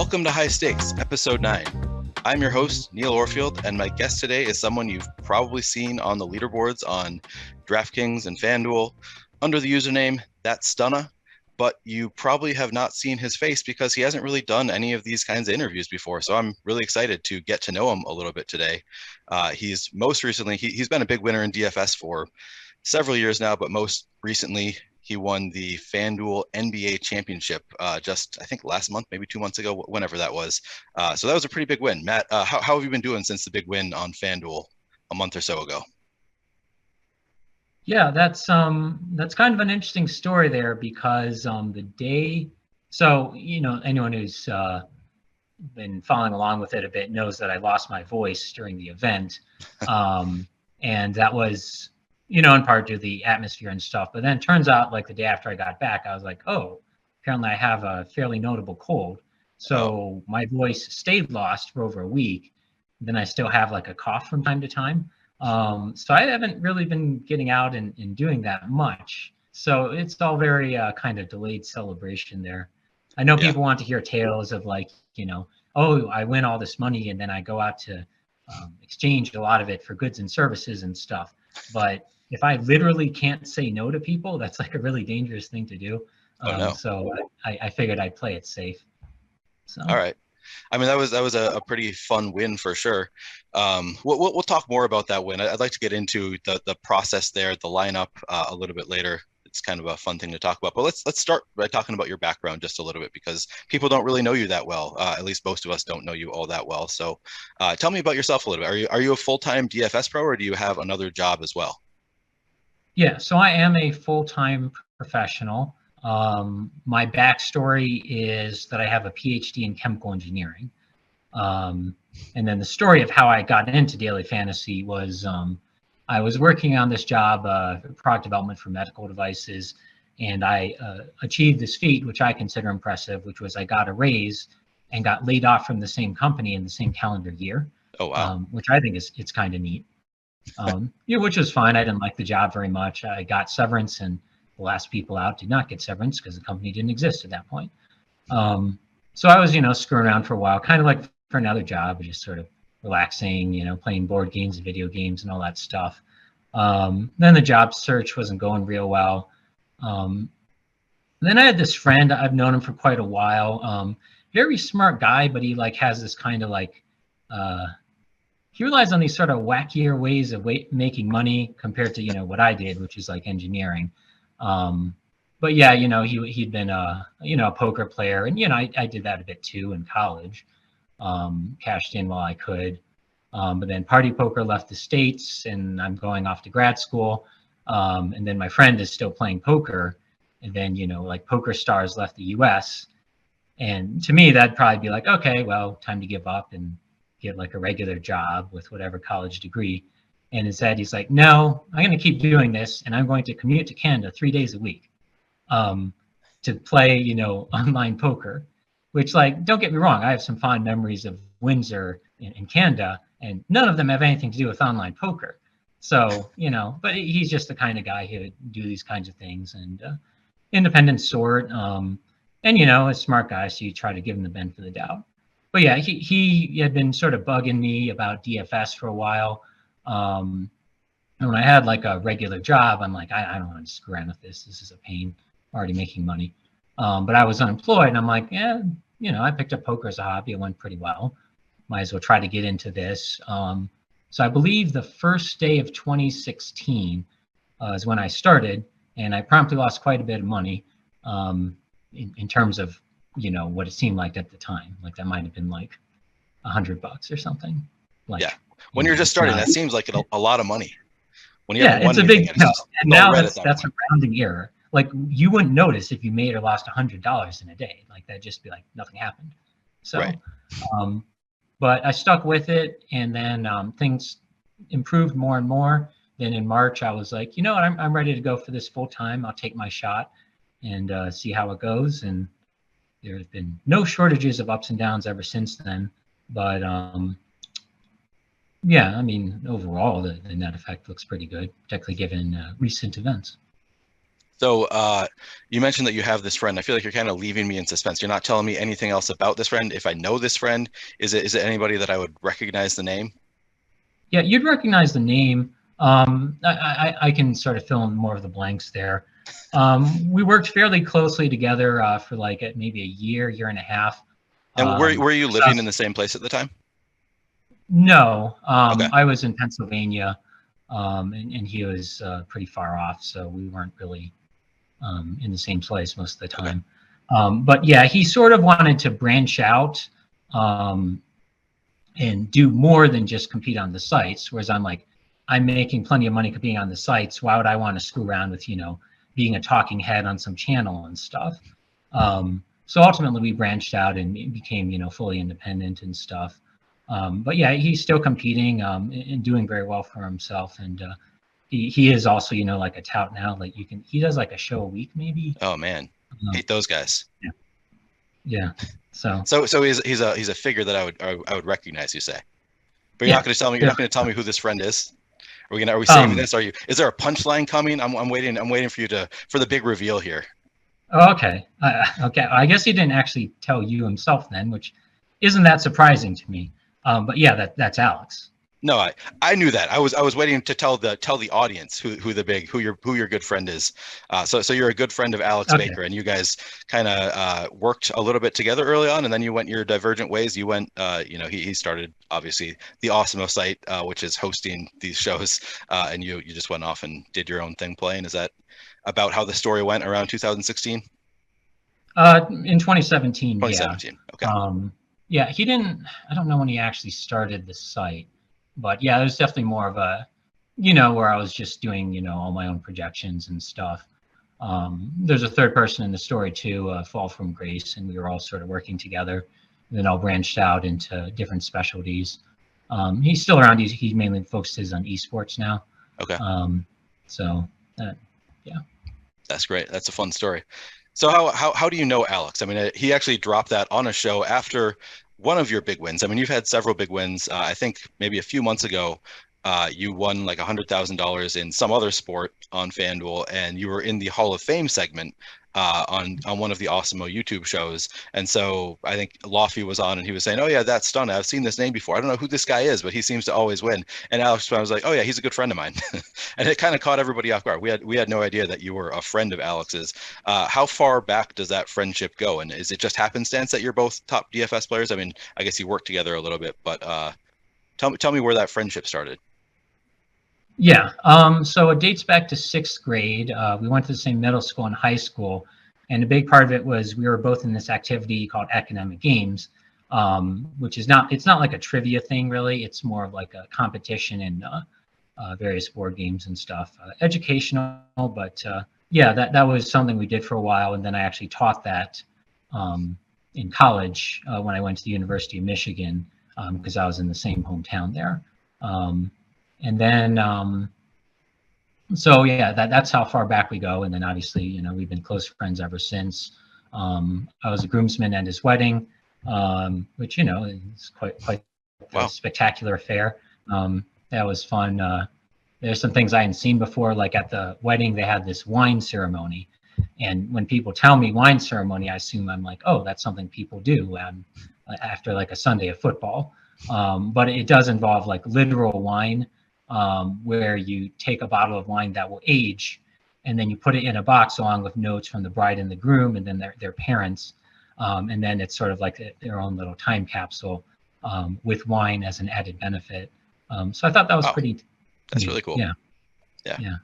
Welcome to High Stakes, Episode 9. I'm your host, Neil Orfield, and my guest today is someone you've probably seen on the leaderboards on DraftKings and FanDuel under the username ThatStunna, but you probably have not seen his face because he hasn't really done any of these kinds of interviews before. So I'm really excited to get to know him a little bit today. He's most recently, he's been a big winner in DFS for several years now, but most recently, he won the FanDuel NBA Championship just, I think, last month, maybe 2 months ago, whenever that was. So that was a pretty big win. Matt, how have you been doing since the big win on FanDuel a month or so ago? Yeah, that's kind of an interesting story there because anyone who's been following along with it a bit knows that I lost my voice during the event, and that was, in part due to the atmosphere and stuff. But then it turns out, like, the day after I got back, I was like, oh, apparently I have a fairly notable cold. So my voice stayed lost for over a week. Then I still have like a cough from time to time. So I haven't really been getting out and doing that much. So it's all very kind of delayed celebration there. I know people want to hear tales of, like, oh, I win all this money and then I go out to exchange a lot of it for goods and services and stuff. But if I literally can't say no to people, that's like a really dangerous thing to do. So I figured I'd play it safe. So. All right. I mean, that was a pretty fun win for sure. We'll talk more about that win. I'd like to get into the process there, the lineup a little bit later. It's kind of a fun thing to talk about. But let's start by talking about your background just a little bit, because people don't really know you that well. At least most of us don't know you all that well. So tell me about yourself a little bit. Are you a full-time DFS pro, or do you have another job as well? Yeah, so I am a full-time professional. My backstory is that I have a PhD in chemical engineering. And then the story of how I got into daily fantasy was I was working on this job, product development for medical devices, and I achieved this feat, which I consider impressive, which was I got a raise and got laid off from the same company in the same calendar year. Oh, wow. Which I think it's kind of neat. Which was fine. I didn't like the job very much. I got severance, and the last people out did not get severance because the company didn't exist at that point. So I was, screwing around for a while, kind of like for another job, just sort of relaxing, playing board games and video games and all that stuff. Then the job search wasn't going real well. Then I had this friend, I've known him for quite a while. Very smart guy, but he has this kind of he relies on these sort of wackier ways of making money compared to, what I did, which is like engineering. But yeah, he'd been a poker player, and, I did that a bit too in college, cashed in while I could. But then party poker left the States, and I'm going off to grad school. And then my friend is still playing poker. And then, Poker Stars left the US. And to me, that'd probably be like, okay, well, time to give up and get like a regular job with whatever college degree. And instead he's like, no, I'm going to keep doing this, and I'm going to commute to Canada 3 days a week to play, online poker, which, like, don't get me wrong, I have some fond memories of Windsor in Canada, and none of them have anything to do with online poker. So, but he's just the kind of guy who would do these kinds of things, and independent sort, and, a smart guy, so you try to give him the benefit of the doubt. But yeah, he had been sort of bugging me about DFS for a while. And when I had like a regular job, I'm like, I don't want to screw around with this. This is a pain. I'm already making money. But I was unemployed, and I'm like, yeah, I picked up poker as a hobby. It went pretty well. Might as well try to get into this. So I believe the first day of 2016 is when I started, and I promptly lost quite a bit of money in terms of, what it seemed like at the time. Like that might have been like $100 or something. Like, yeah. When you're just starting, that seems like a lot of money. When you it's a big no. And now that's a rounding error. Like, you wouldn't notice if you made or lost $100 in a day. Like, that'd just be like nothing happened. So, right. But I stuck with it, and then things improved more and more. Then in March, I was like, I'm ready to go for this full time. I'll take my shot and see how it goes. And there's been no shortages of ups and downs ever since then. But yeah, I mean, overall, the net effect looks pretty good, particularly given recent events. So you mentioned that you have this friend. I feel like you're kind of leaving me in suspense. You're not telling me anything else about this friend. If I know this friend, is it anybody that I would recognize the name? Yeah, you'd recognize the name. I can sort of fill in more of the blanks there. We worked fairly closely together for like maybe a year and a half. And were you living so in the same place at the time? No, Okay. I was in Pennsylvania, and he was pretty far off, so we weren't really in the same place most of the time. But yeah, he sort of wanted to branch out and do more than just compete on the sites, whereas I'm like, I'm making plenty of money competing on the sites. Why would I want to screw around with, being a talking head on some channel and stuff? So ultimately we branched out and became, fully independent and stuff. But yeah, he's still competing and doing very well for himself. And he is also, like a tout now. Like he does like a show a week maybe. Oh man, hate those guys. Yeah. So he's a figure that I would recognize. You say, but you're not going to tell me. You're not going to tell me who this friend is. Are we saving this? Is there a punchline coming? I'm waiting for you for the big reveal here. Oh, okay. Okay. I guess he didn't actually tell you himself then, which isn't that surprising to me. But yeah, that's Alex. No, I knew that. I was waiting to tell the audience who your good friend is. So you're a good friend of Alex Baker, and you guys kind of worked a little bit together early on, and then you went your divergent ways. You went, he started obviously the Awesemo site, which is hosting these shows, and you just went off and did your own thing playing. Is that about how the story went around 2016? In 2017. 2017. Yeah. Okay. Yeah, he didn't. I don't know when he actually started the site. But yeah, there's definitely more of a, where I was just doing, all my own projections and stuff. There's a third person in the story too, Fall from Grace, and we were all sort of working together. And then all branched out into different specialties. He's still around. He mainly focuses on esports now. Okay. Yeah. That's great. That's a fun story. So how do you know Alex? I mean, he actually dropped that on a show after one of your big wins. I mean, you've had several big wins. I think maybe a few months ago, you won like $100,000 in some other sport on FanDuel, and you were in the Hall of Fame segment on one of the Awesemo YouTube shows. And so I think Lofty was on, and he was saying, "Oh yeah, that's Stunna. I've seen this name before. I don't know who this guy is, but he seems to always win." And Alex was like, "Oh yeah, he's a good friend of mine," and it kind of caught everybody off guard. We had no idea that you were a friend of Alex's. How far back does that friendship go? And is it just happenstance that you're both top DFS players? I mean, I guess you work together a little bit, but tell me where that friendship started. Yeah, so it dates back to 6th grade. We went to the same middle school and high school, and a big part of it was we were both in this activity called academic games, which is it's not like a trivia thing really. It's more of like a competition in various board games and stuff, educational. But yeah, that was something we did for a while, and then I actually taught that in college when I went to the University of Michigan because I was in the same hometown there. And then, so yeah, that's how far back we go. And then obviously, we've been close friends ever since. I was a groomsman at his wedding, which, is quite Wow. a spectacular affair. That was fun. There's some things I hadn't seen before, like at the wedding, they had this wine ceremony. And when people tell me wine ceremony, I assume I'm like, oh, that's something people do after like a Sunday of football. But it does involve like literal wine. Where you take a bottle of wine that will age, and then you put it in a box along with notes from the bride and the groom, and then their parents, and then it's sort of like their own little time capsule with wine as an added benefit. So I thought that was pretty. That's neat. really cool. Yeah.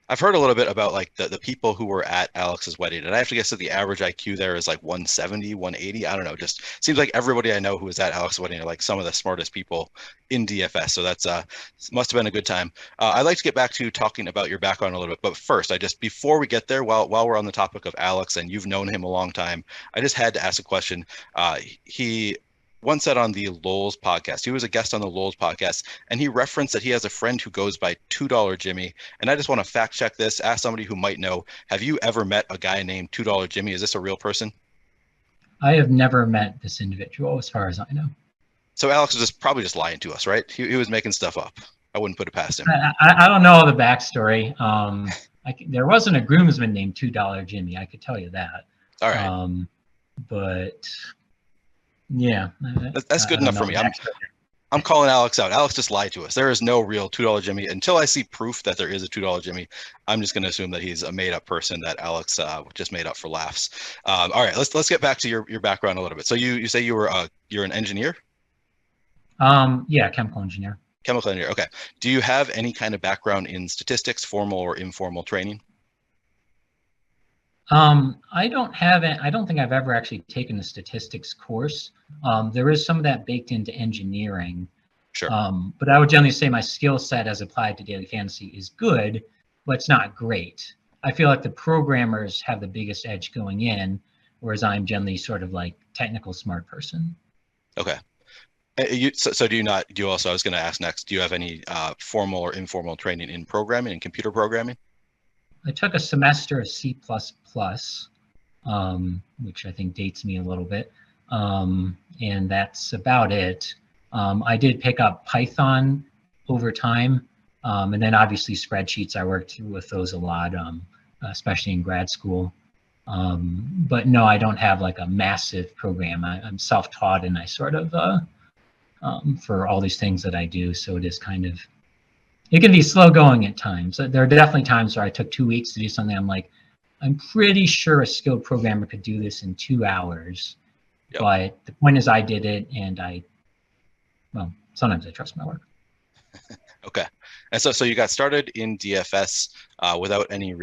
I've heard a little bit about like the people who were at Alex's wedding, and I have to guess that the average IQ there is like 170, 180. I don't know. Just seems like everybody I know who was at Alex's wedding are like some of the smartest people in DFS. So that's must have been a good time. I'd like to get back to talking about your background a little bit, but first, before we get there, while we're on the topic of Alex and you've known him a long time, I just had to ask a question. He once said on the Lowell's podcast, he was a guest on the Lowell's podcast, and he referenced that he has a friend who goes by $2 Jimmy. And I just want to fact check this, ask somebody who might know, have you ever met a guy named $2 Jimmy? Is this a real person? I have never met this individual as far as I know. So Alex was probably just lying to us, right? He was making stuff up. I wouldn't put it past him. I don't know the backstory. There wasn't a groomsman named $2 Jimmy. I could tell you that. All right. But yeah, That's good enough for me. I'm calling Alex out. Alex just lied to us. There is no real $2 Jimmy. Until I see proof that there is a $2 Jimmy, I'm just going to assume that he's a made-up person that Alex just made up for laughs. All right, let's get back to your background a little bit. So you say you're an engineer? Yeah, chemical engineer. Chemical engineer. Okay. Do you have any kind of background in statistics, formal or informal training? I don't have it. I don't think I've ever actually taken a statistics course. There is some of that baked into engineering. Sure. But I would generally say my skill set as applied to daily fantasy is good, but it's not great. I feel like the programmers have the biggest edge going in, whereas I'm generally sort of like technical smart person. Okay. So do you also, I was going to ask next, do you have any formal or informal training in programming and computer programming? I took a semester of C++, which I think dates me a little bit. And that's about it. I did pick up Python over time. And then obviously spreadsheets, I worked with those a lot, especially in grad school. But no, I don't have like a massive program. I'm self-taught and I sort of, for all these things that I do. So it is kind of, it can be slow going at times. There are definitely times where I took 2 weeks to do something. I'm like, I'm pretty sure a skilled programmer could do this in 2 hours. Yep. But the point is I did it and well, sometimes I trust my work. Okay. And so you got started in DFS without any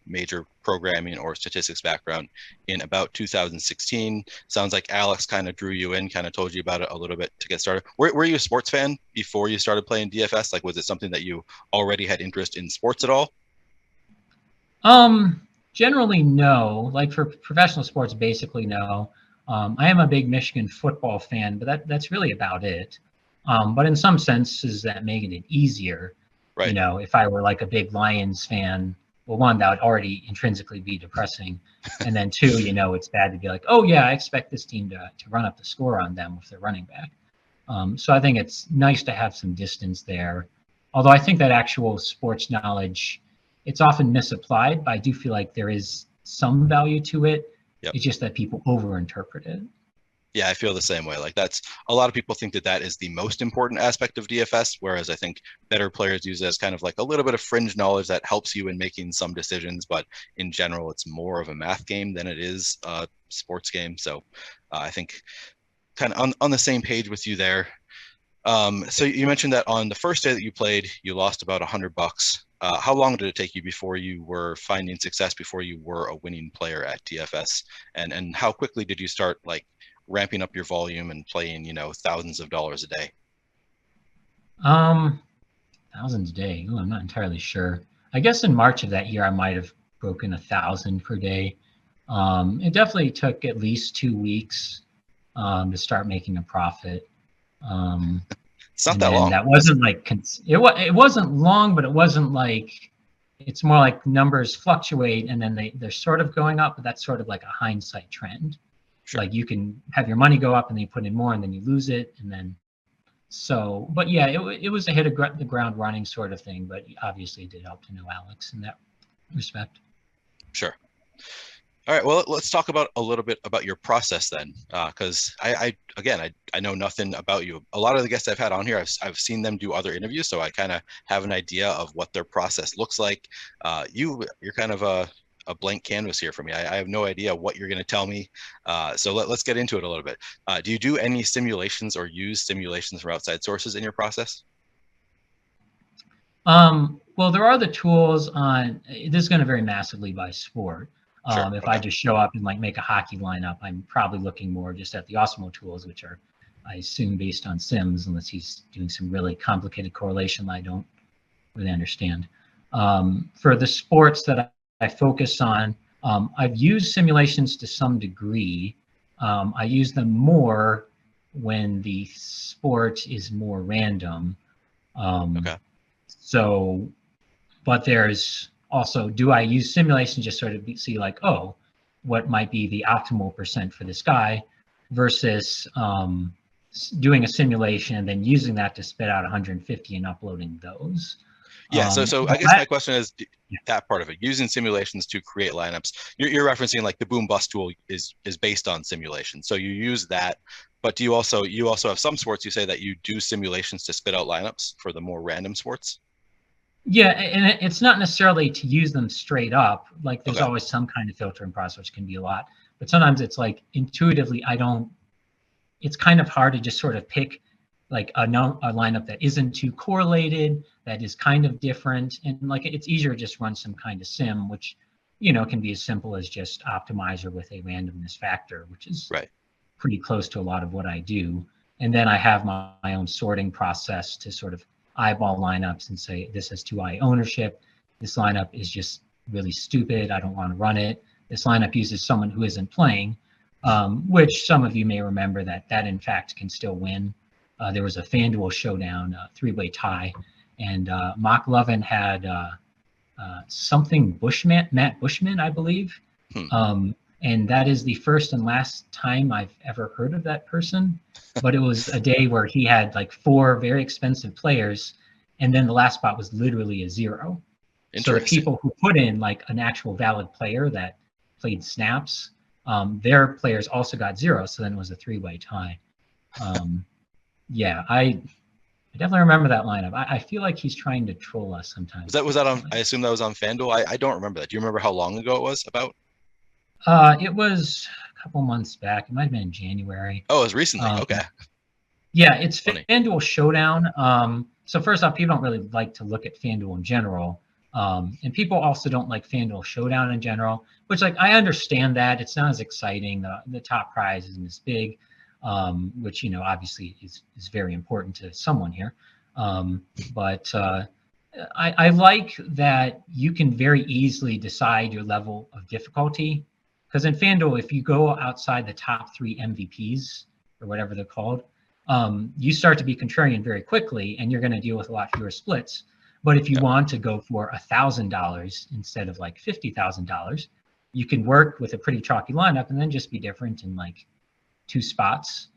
major programming or statistics background in about 2016. Sounds like Alex kind of drew you in, kind of told you about it a little bit to get started. Were you a sports fan before you started playing DFS? Like, was it something that you already had interest in sports at all? Generally, no. Like for professional sports, basically no. I am a big Michigan football fan, but that's really about it. But in some senses, that making it easier. Right. You know, if I were like a big Lions fan, well, one, that would already intrinsically be depressing. And then two, you know, it's bad to be like, oh yeah, I expect this team to run up the score on them with their running back. So I think it's nice to have some distance there. Although I think that actual sports knowledge, it's often misapplied, but I do feel like there is some value to it. Yep. It's just that people overinterpret it. Yeah, I feel the same way. Like that's a lot of people think that is the most important aspect of DFS, whereas I think better players use it as kind of like a little bit of fringe knowledge that helps you in making some decisions. But in general, it's more of a math game than it is a sports game. So I think kind of on the same page with you there. So you mentioned that on the first day that you played, you lost about $100. How long did it take you before you were finding success, before you were a winning player at DFS? And how quickly did you start like ramping up your volume and playing, you know, thousands of dollars a day? Thousands a day. Ooh, I'm not entirely sure. I guess in March of that year, I might have broken 1,000 per day. It definitely took at least 2 weeks to start making a profit. It's not that long. That wasn't like it wasn't long, but it wasn't like, it's more like numbers fluctuate and then they're sort of going up, but that's sort of like a hindsight trend. Sure. Like you can have your money go up and then you put in more and then you lose it, and then so. But yeah, it was a hit the ground running sort of thing. But obviously, it did help to know Alex in that respect. Sure. All right. Well, let's talk about a little bit about your process then, because I know nothing about you. A lot of the guests I've had on here, I've seen them do other interviews, so I kind of have an idea of what their process looks like. You're kind of a blank canvas here for me. I have no idea what you're going to tell me. So let's get into it a little bit. Do you do any simulations or use simulations from outside sources in your process? Well, there are the tools on, this is going to vary massively by sport. Sure. If I just show up and like make a hockey lineup, I'm probably looking more just at the Awesemo tools, which are, I assume, based on sims, unless he's doing some really complicated correlation that I don't really understand. For the sports that I focus on, I've used simulations to some degree. I use them more when the sport is more random. Okay. So, but there's also, do I use simulations just sort of see like, oh, what might be the optimal percent for this guy versus doing a simulation and then using that to spit out 150 and uploading those. Yeah, so I guess my question is that part of it, using simulations to create lineups. You're referencing like the boom bust tool is based on simulation. So you use that, but do you also have some sports you say that you do simulations to spit out lineups for the more random sports? Yeah, and it's not necessarily to use them straight up. Like there's always some kind of filtering process, which can be a lot. But sometimes it's like intuitively, it's kind of hard to just sort of pick like a lineup that isn't too correlated, that is kind of different. And like it's easier to just run some kind of sim, which, can be as simple as just optimizer with a randomness factor, which is pretty close to a lot of what I do. And then I have my own sorting process to sort of eyeball lineups and say, this has 2i ownership. This lineup is just really stupid. I don't want to run it. This lineup uses someone who isn't playing, which some of you may remember that in fact can still win. There was a FanDuel Showdown, three-way tie, and Mock Lovin had something Matt Bushman, I believe. And that is the first and last time I've ever heard of that person. But it was a day where he had like 4 very expensive players, and then the last spot was literally a 0. So the people who put in like an actual valid player that played snaps, their players also got 0. So then it was a 3-way tie. Yeah, I definitely remember that lineup. I feel like he's trying to troll us sometimes. Was that on? I assume that was on FanDuel. I don't remember that. Do you remember how long ago it was about? It was a couple months back. It might have been in January. Oh, it was recently. Okay. Yeah, it's FanDuel Showdown. So first off, people don't really like to look at FanDuel in general. And people also don't like FanDuel Showdown in general, which like I understand that it's not as exciting. The top prize isn't as big. Which obviously is very important to someone here, but I like that you can very easily decide your level of difficulty, because in FanDuel, if you go outside the top 3 MVPs or whatever they're called, you start to be contrarian very quickly, and you're going to deal with a lot fewer splits. But if you want to go for $1,000 instead of like $50,000, you can work with a pretty chalky lineup and then just be different in like 2 spots.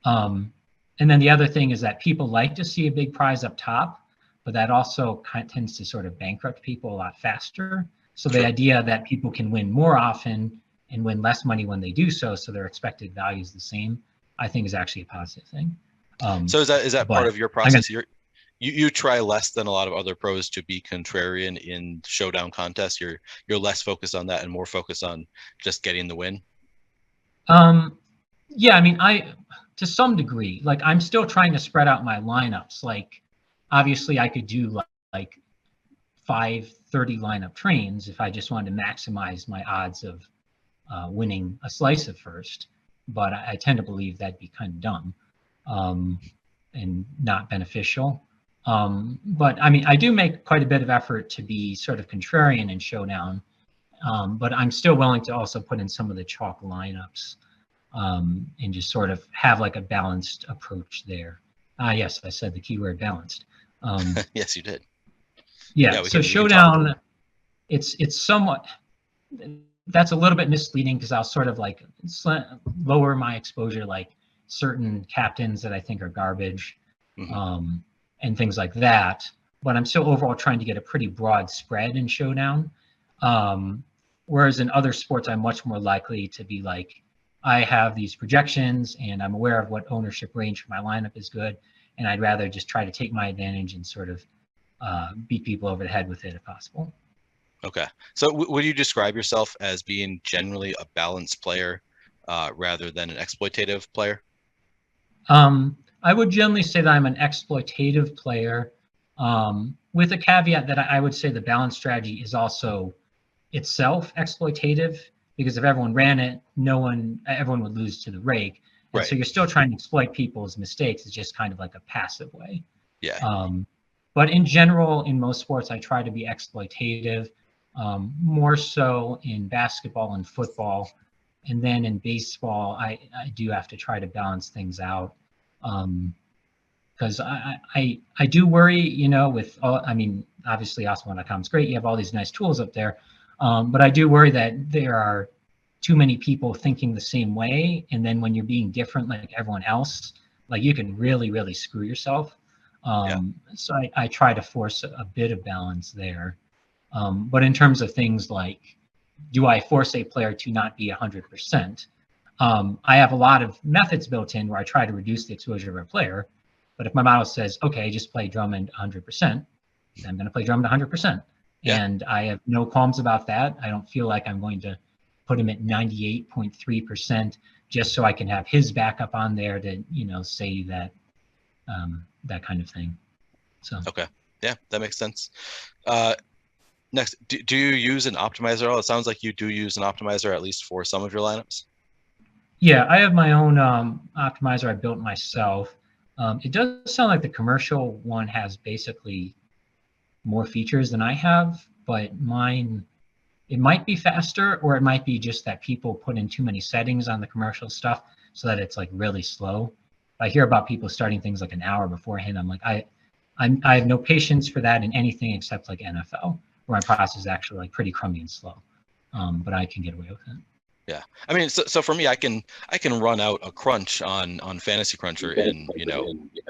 And then the other thing is that people like to see a big prize up top, but that also tends to sort of bankrupt people a lot faster. So the idea that people can win more often and win less money when they do so their expected value is the same, I think is actually a positive thing. So is that part of your process? You try less than a lot of other pros to be contrarian in showdown contests. You're less focused on that and more focused on just getting the win. Yeah, I mean, to some degree, like I'm still trying to spread out my lineups. Like, obviously, I could do like 5 30 lineup trains if I just wanted to maximize my odds of winning a slice of first. But I tend to believe that'd be kind of dumb and not beneficial. But I mean, I do make quite a bit of effort to be sort of contrarian in Showdown, but I'm still willing to also put in some of the chalk lineups. And just sort of have like a balanced approach there. Yes, I said the keyword balanced. Yes, you did. Yeah, so Showdown, it's somewhat, that's a little bit misleading because I'll sort of like lower my exposure, like certain captains that I think are garbage, and things like that. But I'm still overall trying to get a pretty broad spread in Showdown. Whereas in other sports, I'm much more likely to be like, I have these projections and I'm aware of what ownership range for my lineup is good. And I'd rather just try to take my advantage and sort of beat people over the head with it if possible. Okay. So would you describe yourself as being generally a balanced player rather than an exploitative player? I would generally say that I'm an exploitative player with a caveat that I would say the balance strategy is also itself exploitative. Because if everyone ran it, everyone would lose to the rake. And so you're still trying to exploit people's mistakes. It's just kind of like a passive way. Yeah. But in general, in most sports, I try to be exploitative, more so in basketball and football. And then in baseball, I do have to try to balance things out. Because I do worry, with all, I mean, obviously Awesemo.com is great. You have all these nice tools up there. But I do worry that there are too many people thinking the same way. And then when you're being different like everyone else, like you can really, really screw yourself. So I try to force a bit of balance there. But in terms of things like, do I force a player to not be 100%? I have a lot of methods built in where I try to reduce the exposure of a player. But if my model says, okay, just play Drummond 100%, then I'm going to play Drummond 100%. Yeah. And I have no qualms about that. I don't feel like I'm going to put him at 98.3% just so I can have his backup on there to, say that, that kind of thing. So. Okay. Yeah, that makes sense. Next, do you use an optimizer at all? It sounds like you do use an optimizer at least for some of your lineups. Yeah, I have my own optimizer I built myself. It does sound like the commercial one has basically more features than I have, but mine, it might be faster, or it might be just that people put in too many settings on the commercial stuff so that it's like really slow. I hear about people starting things like an hour beforehand. I'm like, I have no patience for that in anything except like NFL, where my process is actually like pretty crummy and slow. But I can get away with it. Yeah, I mean, so for me, I can run out a crunch on Fantasy Cruncher in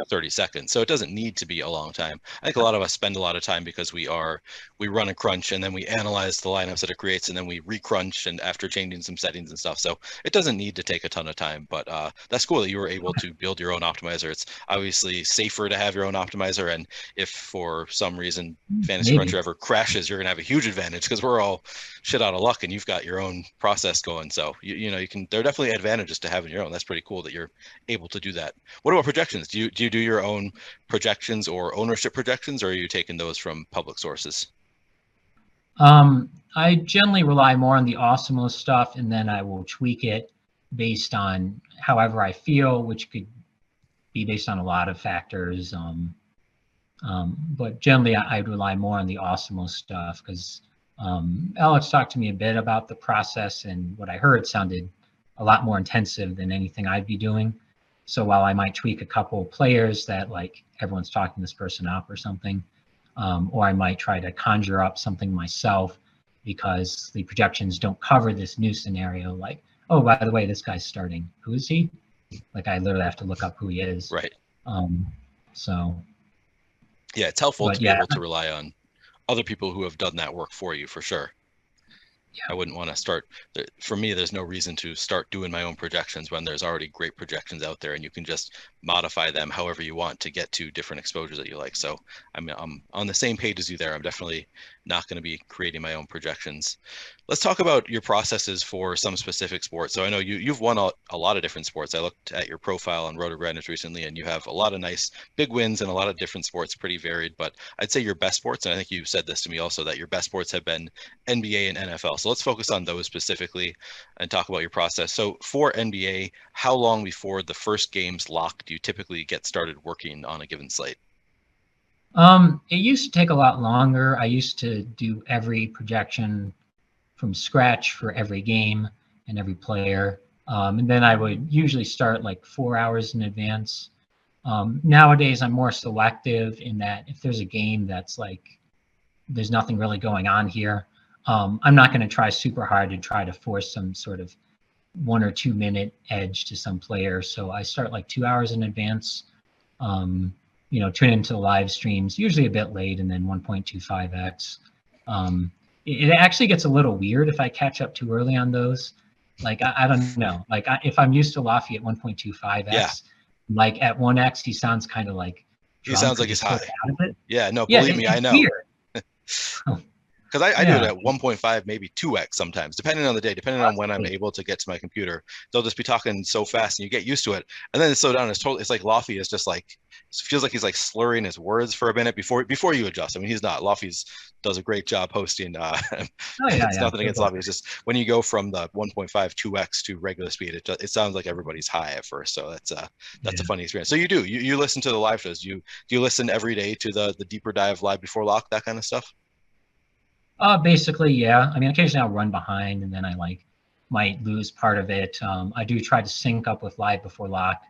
30 seconds. So it doesn't need to be a long time. I think a lot of us spend a lot of time because we run a crunch and then we analyze the lineups that it creates and then we recrunch and after changing some settings and stuff. So it doesn't need to take a ton of time. But that's cool that you were able to build your own optimizer. It's obviously safer to have your own optimizer, and if for some reason Fantasy Cruncher ever crashes, you're gonna have a huge advantage because we're all shit out of luck and you've got your own process going. So you can, there are definitely advantages to having your own. That's pretty cool that you're able to do that. What about projections? Do you do your own projections or ownership projections, or are you taking those from public sources? I generally rely more on the Awesemo stuff, and then I will tweak it based on however I feel, which could be based on a lot of factors. But generally I'd rely more on the Awesemo stuff because Alex talked to me a bit about the process, and what I heard sounded a lot more intensive than anything I'd be doing. So while I might tweak a couple of players that like everyone's talking this person up or something, or I might try to conjure up something myself because the projections don't cover this new scenario. Like, oh, by the way, this guy's starting. Who is he? Like I literally have to look up who he is. Right. So. Yeah, it's helpful to be able to rely on other people who have done that work for you, for sure. Yeah. I wouldn't want to start, for me, there's no reason to start doing my own projections when there's already great projections out there and you can just modify them however you want to get to different exposures that you like. So I'm on the same page as you there. I'm definitely not going to be creating my own projections. Let's talk about your processes for some specific sports. So I know you've won a lot of different sports. I looked at your profile on Roto Grinders recently, and you have a lot of nice big wins in a lot of different sports, pretty varied. But I'd say your best sports, and I think you said this to me also, that your best sports have been NBA and NFL. So let's focus on those specifically and talk about your process. So for NBA, how long before the first game's lock do you typically get started working on a given slate? It used to take a lot longer. I used to do every projection from scratch for every game and every player. And then I would usually start like 4 hours in advance. Nowadays, I'm more selective in that if there's a game that's like, there's nothing really going on here, I'm not going to try super hard to try to force some sort of 1 or 2 minute edge to some player. So I start like 2 hours in advance, tune into the live streams, usually a bit late, and then 1.25x. It actually gets a little weird if I catch up too early on those. Like, I don't know. Like, if I'm used to Lofi at 1.25x, like at 1x, he sounds kind of like he sounds like he's high. Out of it. Yeah, no, believe me, I know. Because I do it at 1.5, maybe 2x sometimes, depending on the day, depending on when I'm able to get to my computer. They'll just be talking so fast and you get used to it. And then it's slow down. It's like Lofty is just like, it feels like he's like slurring his words for a minute before you adjust. I mean, he's not. Lofty's does a great job hosting. It's nothing against Lofty. It's just when you go from the 1.5, 2x to regular speed, it sounds like everybody's high at first. So that's a funny experience. So you listen to the live shows. Do you listen every day to the deeper dive live before lock, that kind of stuff? Basically, yeah. I mean, occasionally I'll run behind and then I might lose part of it. I do try to sync up with live before lock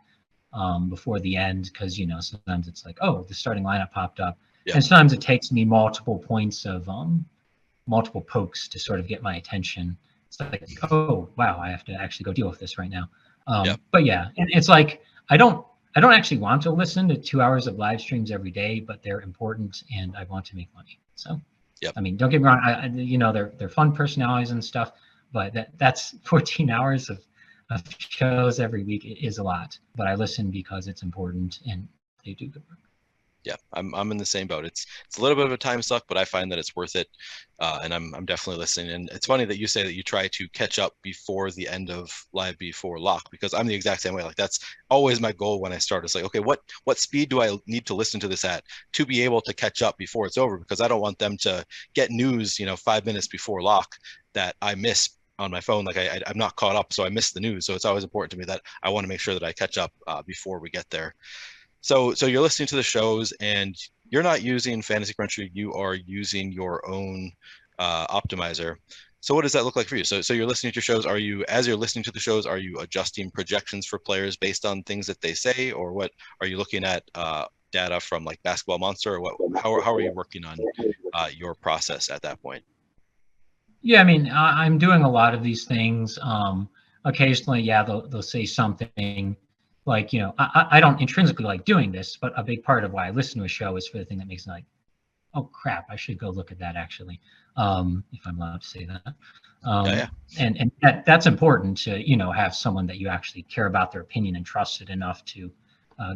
before the end because, sometimes it's like, oh, the starting lineup popped up. Yeah. And sometimes it takes me multiple points of multiple pokes to sort of get my attention. It's like, oh, wow, I have to actually go deal with this right now. But yeah, it's like, I don't I don't actually want to listen to 2 hours of live streams every day, but they're important and I want to make money. So, Yep. I mean, don't get me wrong. They're fun personalities and stuff, but that's 14 hours of shows every week is a lot. But I listen because it's important and they do good work. Yeah, I'm in the same boat. It's a little bit of a time suck, but I find that it's worth it, and I'm definitely listening. And it's funny that you say that you try to catch up before the end of live before lock, because I'm the exact same way. Like that's always my goal when I start. It's like, okay, what speed do I need to listen to this at to be able to catch up before it's over? Because I don't want them to get news, 5 minutes before lock that I miss on my phone. Like I'm not caught up, so I miss the news. So it's always important to me that I want to make sure that I catch up before we get there. So you're listening to the shows and you're not using Fantasy Cruncher, you are using your own optimizer. So what does that look like for you? So you're listening to shows. As you're listening to the shows, are you adjusting projections for players based on things that they say, or what are you looking at data from like Basketball Monster, or what? How are you working on your process at that point? Yeah, I mean, I'm doing a lot of these things. Occasionally, yeah, they'll say something like, I don't intrinsically like doing this, but a big part of why I listen to a show is for the thing that makes me like, oh crap, I should go look at that actually, if I'm allowed to say that. Yeah. And that's important to, have someone that you actually care about their opinion and trust it enough to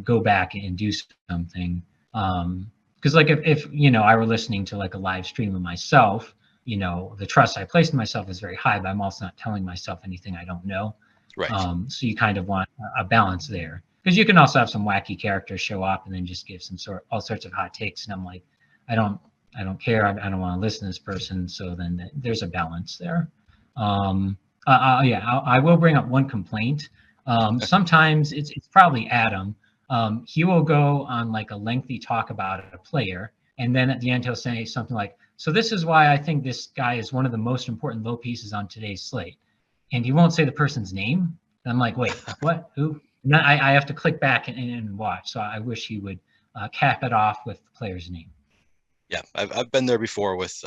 go back and do something. Because like if I were listening to like a live stream of myself, the trust I place in myself is very high, but I'm also not telling myself anything I don't know. Right. So you kind of want a balance there, because you can also have some wacky characters show up and then just give all sorts of hot takes, and I'm like, I don't care. I don't want to listen to this person. So then there's a balance there. I will bring up one complaint. Sometimes it's probably Adam. He will go on like a lengthy talk about a player, and then at the end he'll say something like, so this is why I think this guy is one of the most important low pieces on today's slate. And he won't say the person's name. And I'm like, wait, what? Who? And I have to click back and watch. So I wish he would cap it off with the player's name. Yeah, I've been there before with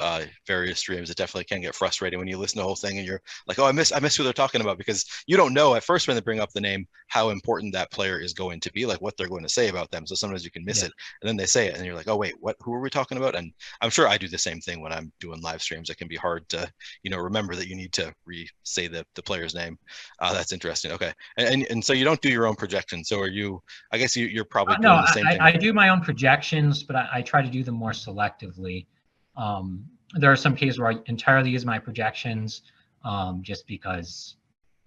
various streams. It definitely can get frustrating when you listen to the whole thing and you're like, oh, I miss who they're talking about, because you don't know at first when they bring up the name how important that player is going to be, like what they're going to say about them. So sometimes you can miss it, and then they say it and you're like, oh wait, who are we talking about? And I'm sure I do the same thing when I'm doing live streams. It can be hard to remember that you need to say the player's name. That's interesting. Okay, and so you don't do your own projections. So are you? I guess you're probably doing the same thing. I do my own projections, but I try to do them more selectively. There are some cases where I entirely use my projections, just because,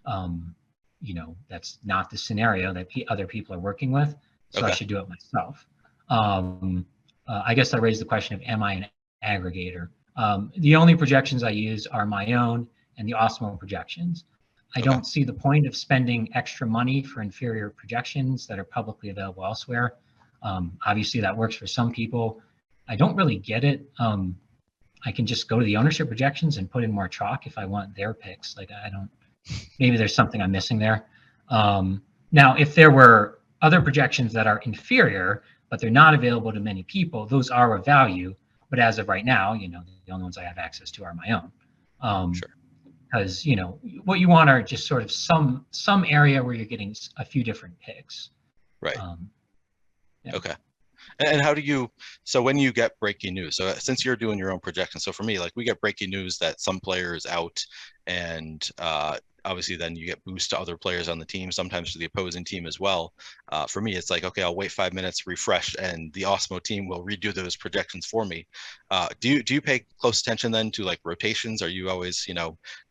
that's not the scenario that other people are working with. So I should do it myself. I guess I raised the question of, am I an aggregator? The only projections I use are my own and the Awesemo projections. I don't see the point of spending extra money for inferior projections that are publicly available elsewhere. Obviously that works for some people. I don't really get it. I can just go to the ownership projections and put in more chalk if I want their picks. Like maybe there's something I'm missing there. Now, if there were other projections that are inferior, but they're not available to many people, those are of value. But as of right now, the only ones I have access to are my own. Sure. Because, what you want are just sort of some area where you're getting a few different picks. Right. Yeah. Okay. And how do you, so when you get breaking news, so since you're doing your own projections, so for me, like we get breaking news that some player is out, and obviously then you get boost to other players on the team, sometimes to the opposing team as well. For me, it's like, okay, I'll wait 5 minutes, refresh, and the Awesemo team will redo those projections for me. Do you pay close attention then to like rotations? Are you always,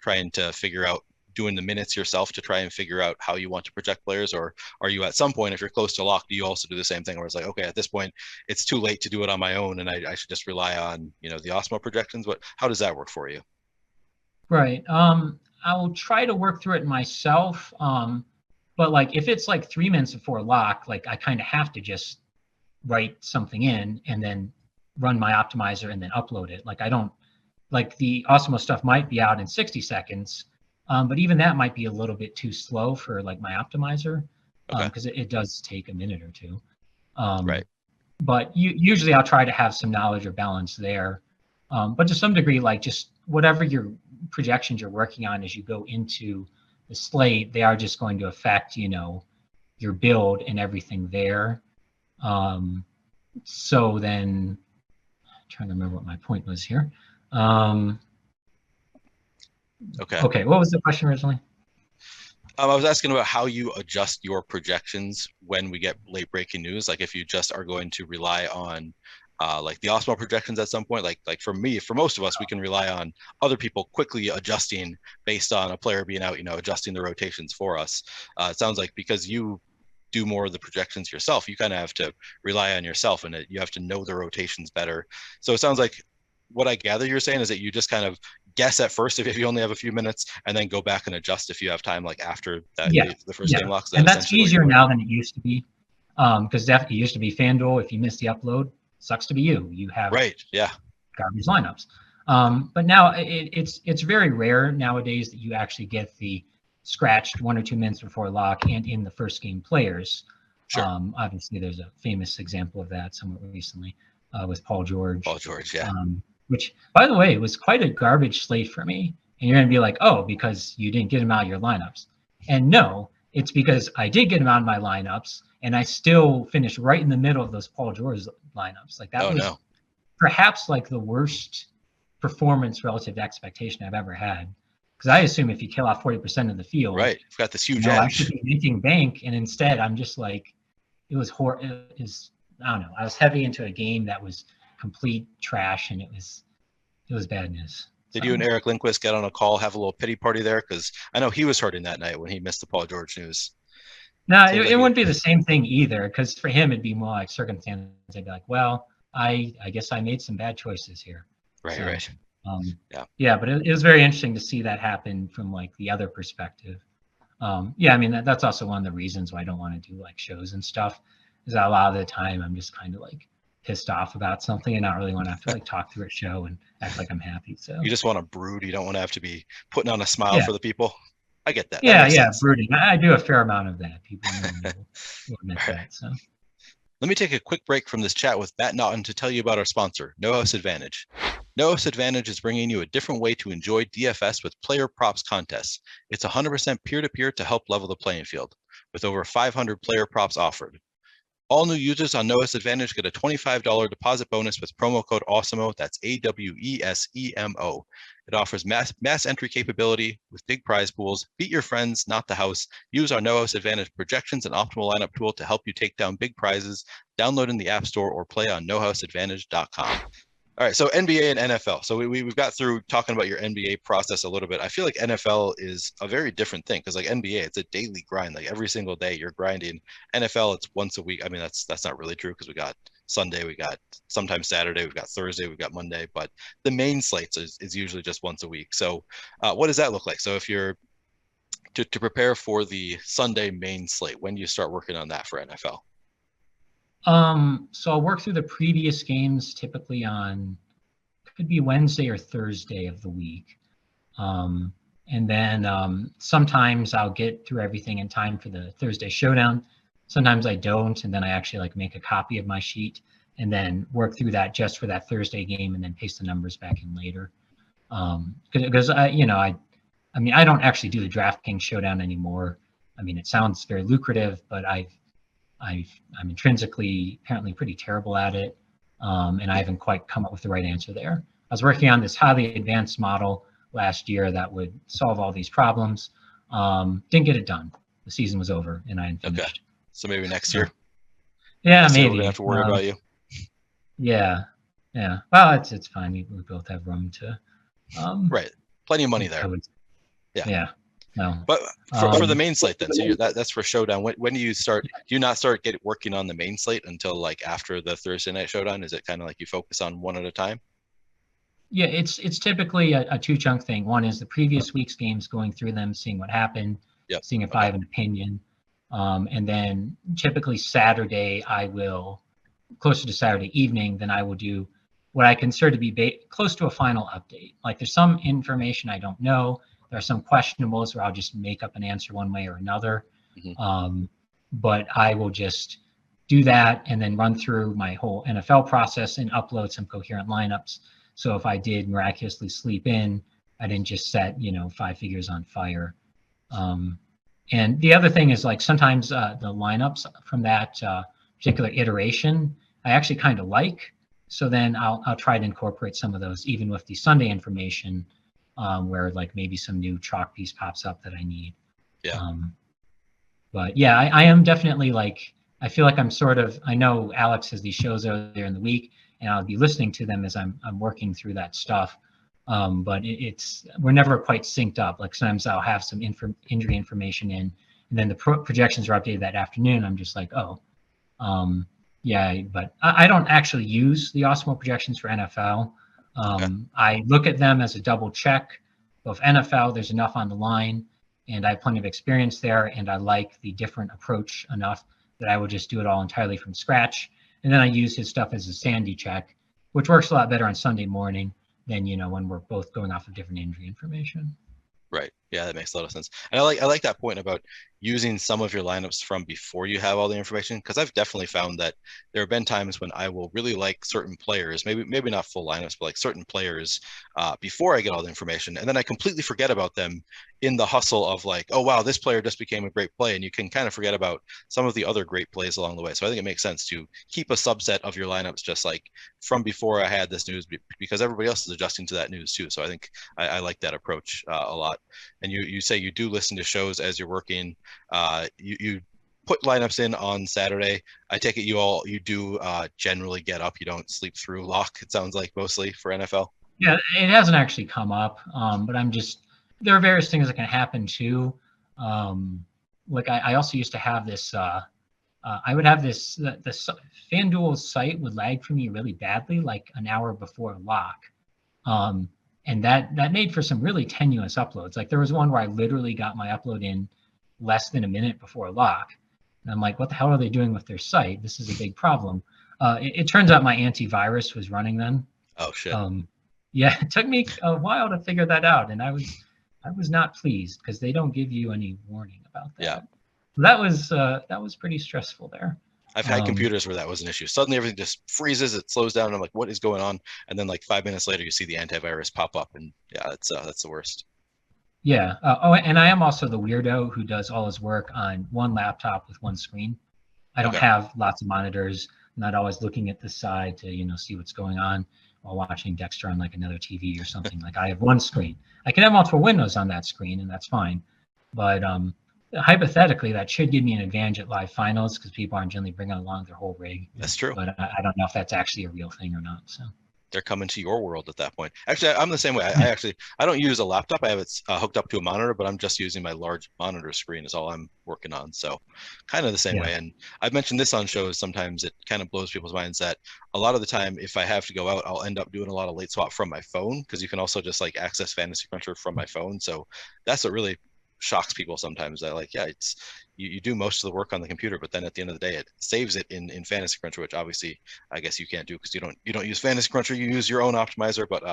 trying to figure out doing the minutes yourself to try and figure out how you want to project players? Or are you at some point, if you're close to lock, do you also do the same thing where it's like, okay, at this point it's too late to do it on my own and I should just rely on, the Awesemo projections? How does that work for you? Right. I will try to work through it myself. But like, if it's like 3 minutes before lock, like I kind of have to just write something in and then run my optimizer and then upload it. Like like the Awesemo stuff might be out in 60 seconds. But even that might be a little bit too slow for like my optimizer, because it does take a minute or two. Right. But usually I'll try to have some knowledge or balance there. But to some degree, like just whatever your projections you're working on as you go into the slate, they are just going to affect, your build and everything there. So then, I'm trying to remember what my point was here. Okay, what was the question originally? I was asking about how you adjust your projections when we get late breaking news. Like if you just are going to rely on like the Awesemo projections at some point, like for me, for most of us, we can rely on other people quickly adjusting based on a player being out, adjusting the rotations for us. It sounds like because you do more of the projections yourself, you kind of have to rely on yourself, and you have to know the rotations better. So it sounds like what I gather you're saying is that you just kind of guess at first if you only have a few minutes, and then go back and adjust if you have time, like after that, the first game locks. And that's easier now than it used to be, because definitely it used to be FanDuel. If you miss the upload, sucks to be you. You have garbage lineups. But now it's very rare nowadays that you actually get the scratched 1 or 2 minutes before lock and in the first game players. Sure. Obviously, there's a famous example of that somewhat recently with Paul George. Yeah. Which, by the way, was quite a garbage slate for me. And you're going to be like, oh, because you didn't get him out of your lineups. And no, it's because I did get him out of my lineups, and I still finished right in the middle of those Paul George lineups. Like that was perhaps like the worst performance relative to expectation I've ever had. Because I assume if you kill off 40% of the field, right, you've got this huge edge. I should be making bank, and instead I'm just like, it was I don't know. I was heavy into a game that was complete trash, and it was bad news. Did you and Eric Lindquist get on a call, have a little pity party there? Because I know he was hurting that night when he missed the Paul George news. No, it wouldn't be the same thing either, because for him it'd be more like circumstances. I'd be like, well, I guess I made some bad choices here. Right. But it was very interesting to see that happen from like the other perspective. I mean that's also one of the reasons why I don't want to do like shows and stuff, is that a lot of the time I'm just kind of like pissed off about something and not really want to have to like talk through a show and act like I'm happy. So you just want to brood. You don't want to have to be putting on a smile for the people. I get that. Brooding. I do a fair amount of that. People will admit that. So let me take a quick break from this chat with Matt Naugton to tell you about our sponsor, No House Advantage. No House Advantage is bringing you a different way to enjoy DFS with player props contests. It's 100% peer-to-peer to help level the playing field, with over 500 player props offered. All new users on No House Advantage get a $25 deposit bonus with promo code Awesemo. That's AWESEMO. It offers mass entry capability with big prize pools. Beat your friends, not the house. Use our No House Advantage projections and optimal lineup tool to help you take down big prizes. Download in the App Store or play on nohouseadvantage.com. All right, so NBA and NFL. So we've got through talking about your NBA process a little bit. I feel like NFL is a very different thing, because like NBA, it's a daily grind. Like every single day you're grinding. NFL, it's once a week. I mean, that's not really true, because we got Sunday, we got sometimes Saturday, we've got Thursday, we've got Monday, but the main slates is usually just once a week. So what does that look like? So if you're to prepare for the Sunday main slate, when do you start working on that for NFL? So I'll work through the previous games typically on, could be Wednesday or Thursday of the week. And then sometimes I'll get through everything in time for the Thursday Showdown. Sometimes I don't, and then I actually like make a copy of my sheet and then work through that just for that Thursday game, and then paste the numbers back in later. Because I mean, I don't actually do the DraftKings Showdown anymore. I mean, it sounds very lucrative, but I'm intrinsically apparently pretty terrible at it, and I haven't quite come up with the right answer there. I was working on this highly advanced model last year that would solve all these problems. Didn't get it done. The season was over, and I hadn't finished. Okay. So maybe next year. Yeah, maybe. We're gonna have to worry about you. Yeah. Well, it's fine. We both have room to. Right. Plenty of money there. Yeah. No. But for the main slate then, so that's for Showdown. When do you start? Do you not start working on the main slate until like after the Thursday night Showdown? Is it kind of like you focus on one at a time? Yeah, it's typically a two-chunk thing. One is the previous week's games, going through them, seeing what happened, seeing if I have an opinion. And then typically Saturday, closer to Saturday evening, then I will do what I consider to be close to a final update. Like there's some information I don't know. There are some questionables where I'll just make up an answer one way or another. Mm-hmm. But I will just do that and then run through my whole NFL process and upload some coherent lineups. So if I did miraculously sleep in, I didn't just set, 5 figures on fire. And the other thing is like sometimes the lineups from that particular iteration, I actually kind of like. So then I'll try to incorporate some of those, even with the Sunday information, where like maybe some new chalk piece pops up that I need. Yeah. But yeah, I am definitely like, I feel like I'm sort of, I know Alex has these shows earlier in the week, and I'll be listening to them as I'm working through that stuff. But we're never quite synced up. Like sometimes I'll have some injury information in, and then the projections are updated that afternoon. I'm just like, oh, yeah, but I don't actually use the Awesemo projections for NFL. I look at them as a double check. Both NFL, there's enough on the line, and I have plenty of experience there, and I like the different approach enough that I would just do it all entirely from scratch. And then I use his stuff as a sandy check, which works a lot better on Sunday morning than, when we're both going off of different injury information. Right. Yeah, that makes a lot of sense. And I like that point about using some of your lineups from before you have all the information, because I've definitely found that there have been times when I will really like certain players, maybe not full lineups, but like certain players before I get all the information, and then I completely forget about them in the hustle of like, oh wow, this player just became a great play, and you can kind of forget about some of the other great plays along the way. So I think it makes sense to keep a subset of your lineups just like from before I had this news, because everybody else is adjusting to that news too. So I think I like that approach a lot. And you say you do listen to shows as you're working. You put lineups in on Saturday. I take it you do generally get up. You don't sleep through lock. It sounds like mostly for NFL. Yeah, it hasn't actually come up, but there are various things that can happen too. Like I also used to have this. I would have this. The FanDuel site would lag for me really badly, like an hour before lock. And that made for some really tenuous uploads. Like there was one where I literally got my upload in less than a minute before lock. And I'm like, what the hell are they doing with their site? This is a big problem. It turns out my antivirus was running then. Oh shit. Yeah, it took me a while to figure that out, and I was not pleased because they don't give you any warning about that. Yeah. So that was pretty stressful there. I've had computers where that was an issue. Suddenly everything just freezes, it slows down. And I'm like, what is going on? And then like 5 minutes later, you see the antivirus pop up, and yeah, that's the worst. Yeah. And I am also the weirdo who does all his work on one laptop with one screen. I don't have lots of monitors. I'm not always looking at the side to see what's going on while watching Dexter on like another TV or something. Like I have one screen. I can have multiple windows on that screen, and that's fine. But hypothetically, that should give me an advantage at live finals because people aren't generally bringing along their whole rig. That's true. But I don't know if that's actually a real thing or not. So they're coming to your world at that point. Actually, I'm the same way. I don't use a laptop. I have it hooked up to a monitor, but I'm just using my large monitor screen is all I'm working on. So kind of the same way. And I've mentioned this on shows. Sometimes it kind of blows people's minds that a lot of the time, if I have to go out, I'll end up doing a lot of late swap from my phone, because you can also just like access Fantasy Cruncher from my phone. So that's what really shocks people sometimes. That like, yeah, it's you do most of the work on the computer, but then at the end of the day, it saves it in Fantasy Cruncher, which obviously I guess you can't do because you don't use Fantasy Cruncher, you use your own optimizer. But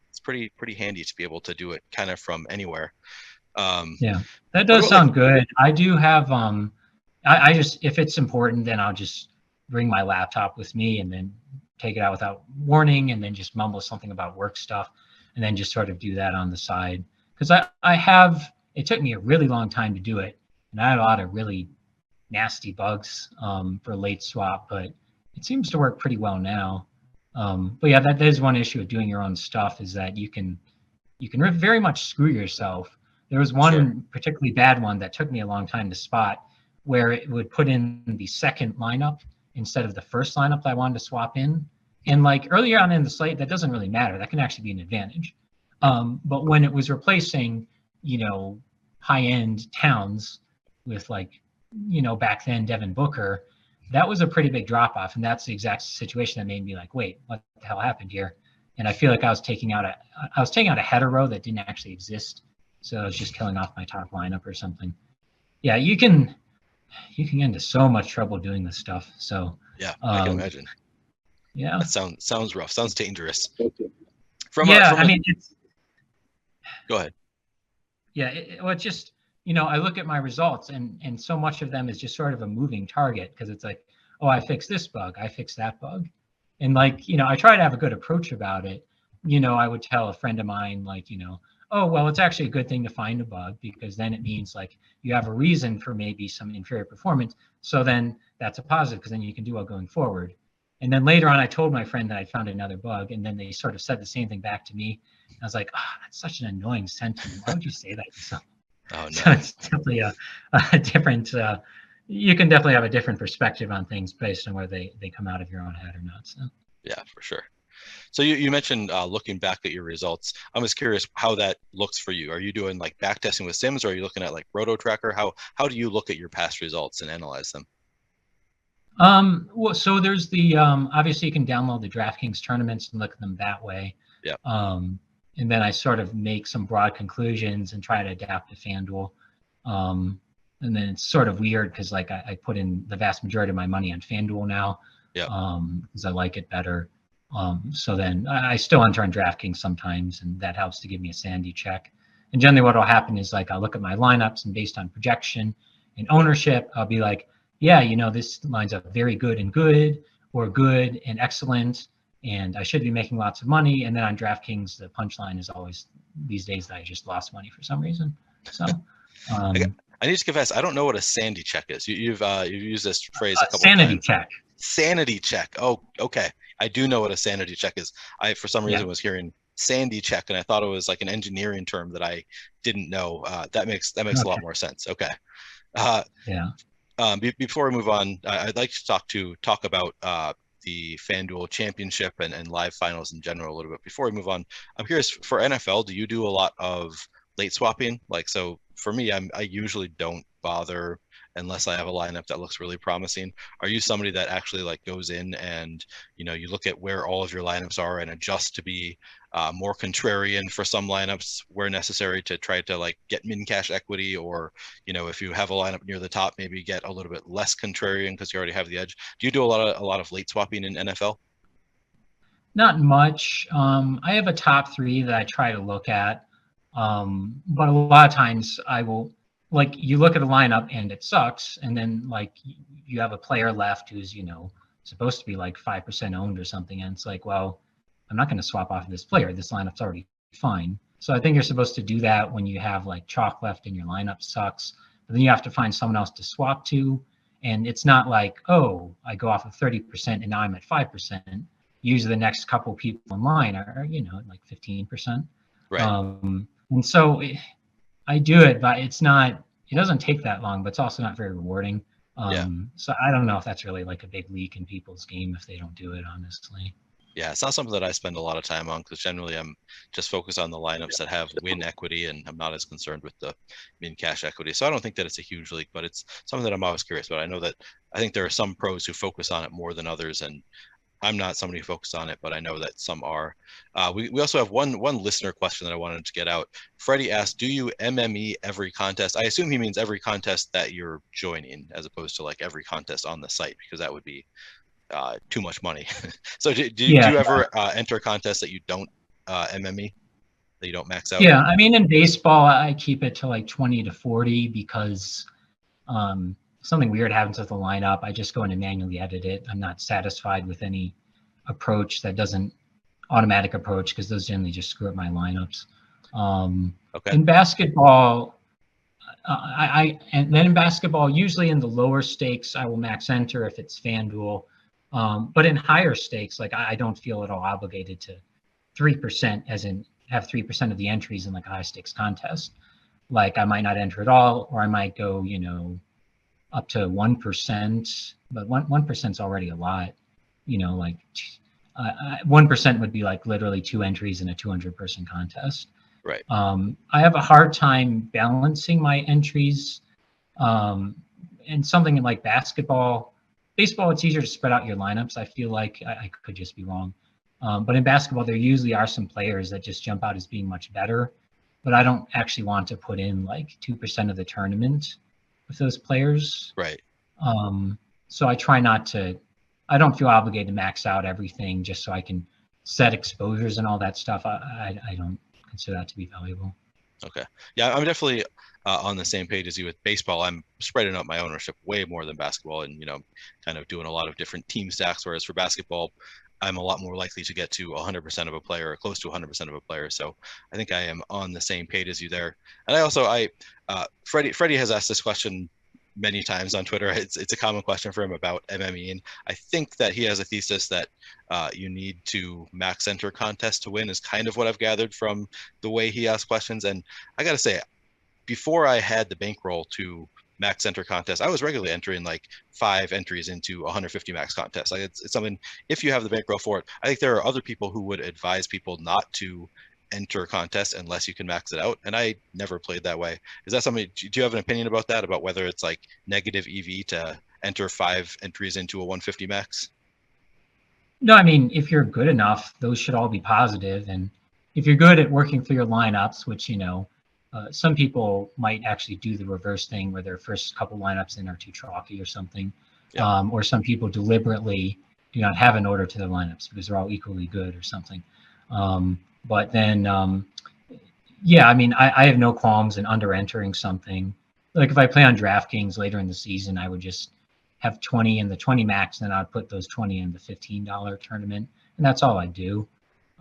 it's pretty handy to be able to do it kind of from anywhere. Yeah, that does sound good. I do have I just, if it's important, then I'll just bring my laptop with me and then take it out without warning, and then just mumble something about work stuff, and then just sort of do that on the side. Because it took me a really long time to do it, and I had a lot of really nasty bugs for late swap, but it seems to work pretty well now. But yeah, that is one issue with doing your own stuff, is that you can very much screw yourself. There was one particularly bad one that took me a long time to spot, where it would put in the second lineup instead of the first lineup that I wanted to swap in. And like earlier on in the slate, that doesn't really matter. That can actually be an advantage. But when it was replacing, high-end Towns with like, back then Devin Booker, that was a pretty big drop-off. And that's the exact situation that made me like, wait, what the hell happened here? And I feel like I was taking out a header row that didn't actually exist. So I was just killing off my top lineup or something. Yeah, you can get into so much trouble doing this stuff. So yeah, I can imagine. Yeah, that sounds rough. Sounds dangerous. Go ahead. Yeah, it's just, I look at my results, and so much of them is just sort of a moving target, because it's like, oh, I fixed this bug, I fixed that bug, and like, I try to have a good approach about it. I would tell a friend of mine, like, oh, well, it's actually a good thing to find a bug, because then it means like you have a reason for maybe some inferior performance. So then that's a positive, because then you can do well going forward. And then later on, I told my friend that I found another bug, and then they sort of said the same thing back to me. I was like, oh, that's such an annoying sentiment. Why would you say that to someone? Oh, no. So it's definitely a different, you can definitely have a different perspective on things based on whether they come out of your own head or not. So Yeah, for sure. So you mentioned looking back at your results. I'm just curious how that looks for you. Are you doing like back testing with Sims, or are you looking at like Roto Tracker? How do you look at your past results and analyze them? well, so there's the obviously you can download the DraftKings tournaments and look at them that way. Yeah. And then I sort of make some broad conclusions and try to adapt to FanDuel. And then it's sort of weird because like I put in the vast majority of my money on FanDuel now. Yeah. Because I like it better. So then I still enter on DraftKings sometimes, and that helps to give me a sanity check. And generally what will happen is like I'll look at my lineups, and based on projection and ownership, I'll be like, yeah, this lines up very good and good, or good and excellent, and I should be making lots of money. And then on DraftKings, the punchline is always these days that I just lost money for some reason. So I need to confess, I don't know what a sandy check is. You've used this phrase a couple sanity times. check. Sanity check. Oh, okay. I do know what a sanity check is. I, for some reason, was hearing sandy check, and I thought it was like an engineering term that I didn't know. That makes a lot more sense. Okay. Before we move on, I'd like to talk about the FanDuel Championship and live finals in general a little bit. Before we move on, I'm curious, for NFL, do you do a lot of late swapping? Like, so for me, I usually don't bother unless I have a lineup that looks really promising. Are you somebody that actually like goes in and, you look at where all of your lineups are and adjust to be more contrarian for some lineups where necessary to try to like get min cash equity, or, if you have a lineup near the top, maybe get a little bit less contrarian because you already have the edge? Do you do a lot of late swapping in NFL? Not much. I have a top three that I try to look at. But a lot of times I will, like, you look at a lineup and it sucks, and then like you have a player left who's supposed to be like 5% owned or something, and it's like, well, I'm not going to swap off of this player. This lineup's already fine. So I think you're supposed to do that when you have like chalk left and your lineup sucks. But then you have to find someone else to swap to, and it's not like, oh, I go off of 30% and now I'm at 5%. Usually the next couple people in line are like 15%. Right. And so I do it, but it doesn't take that long, but it's also not very rewarding. So I don't know if that's really like a big leak in people's game if they don't do it, honestly. Yeah, it's not something that I spend a lot of time on, because generally I'm just focused on the lineups that have win equity, and I'm not as concerned with the min cash equity. So I don't think that it's a huge leak, but it's something that I'm always curious about. I think there are some pros who focus on it more than others, and I'm not somebody who focuses on it, but I know that some are. We also have one listener question that I wanted to get out. Freddie asked, do you MME every contest? I assume he means every contest that you're joining, as opposed to like every contest on the site, because that would be too much money. So do you ever enter contests that you don't MME, that you don't max out? Yeah, I mean, in baseball, I keep it to like 20 to 40 because something weird happens with the lineup. I just go in and manually edit it. I'm not satisfied with any approach that doesn't automatic approach, because those generally just screw up my lineups. Okay. In basketball, and then in basketball, usually in the lower stakes, I will max enter if it's FanDuel. But in higher stakes, like I don't feel at all obligated to 3%, as in have 3% of the entries in like a high stakes contest. Like I might not enter at all, or I might go, up to 1%, but 1% is already a lot. Like 1% would be like literally 2 entries in a 200-person contest. Right. I have a hard time balancing my entries. And something like baseball, it's easier to spread out your lineups. I feel like I could just be wrong. But in basketball, there usually are some players that just jump out as being much better, but I don't actually want to put in like 2% of the tournament with those players. Right. So I try not to, I don't feel obligated to max out everything just so I can set exposures and all that stuff. I don't consider that to be valuable. Okay. Yeah, I'm definitely on the same page as you with baseball. I'm spreading out my ownership way more than basketball, and kind of doing a lot of different team stacks. Whereas for basketball, I'm a lot more likely to get to 100% of a player or close to 100% of a player. So I think I am on the same page as you there. And Freddie has asked this question many times on Twitter. It's a common question for him about MME, and I think that he has a thesis that you need to max enter contest to win is kind of what I've gathered from the way he asks questions. And I got to say, before I had the bankroll to max enter contest, I was regularly entering like 5 entries into 150 max contests. Like it's something, if you have the bankroll for it. I think there are other people who would advise people not to enter contests unless you can max it out, and I never played that way. Is that something, do you have an opinion about that, about whether it's like negative EV to enter 5 entries into a 150 max? No, I mean, if you're good enough, those should all be positive. And if you're good at working for your lineups, which, some people might actually do the reverse thing where their first couple lineups in are too chalky or something. Yeah. Or some people deliberately do not have an order to their lineups because they're all equally good or something. But then, yeah, I mean, I have no qualms in under entering something. Like if I play on DraftKings later in the season, I would just have 20 in the 20 max, and I'd put those 20 in the $15 tournament. And that's all I do.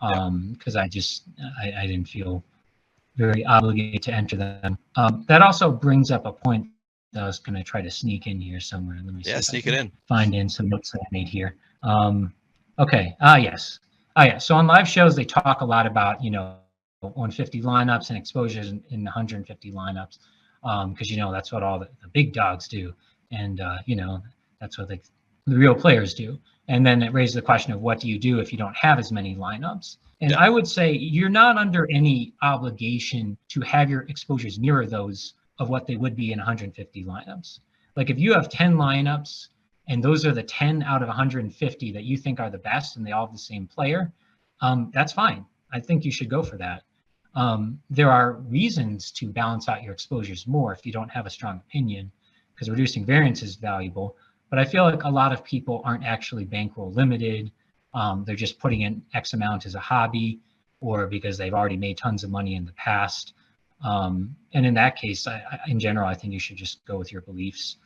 Because I didn't feel very obligated to enter them. That also brings up a point that I was going to try to sneak in here somewhere. Let me see. Yeah, sneak it in. Find in some notes that I made here. Okay. Yes. Yeah. So on live shows, they talk a lot about 150 lineups and exposures in 150 lineups, because that's what all the big dogs do, and that's what the real players do. And then it raises the question of what do you do if you don't have as many lineups? And I would say you're not under any obligation to have your exposures mirror those of what they would be in 150 lineups. Like if you have 10 lineups and those are the 10 out of 150 that you think are the best and they all have the same player, that's fine. I think you should go for that. There are reasons to balance out your exposures more if you don't have a strong opinion, because reducing variance is valuable. But I feel like a lot of people aren't actually bankroll limited. They're just putting in X amount as a hobby, or because they've already made tons of money in the past. And in that case, in general, I think you should just go with your beliefs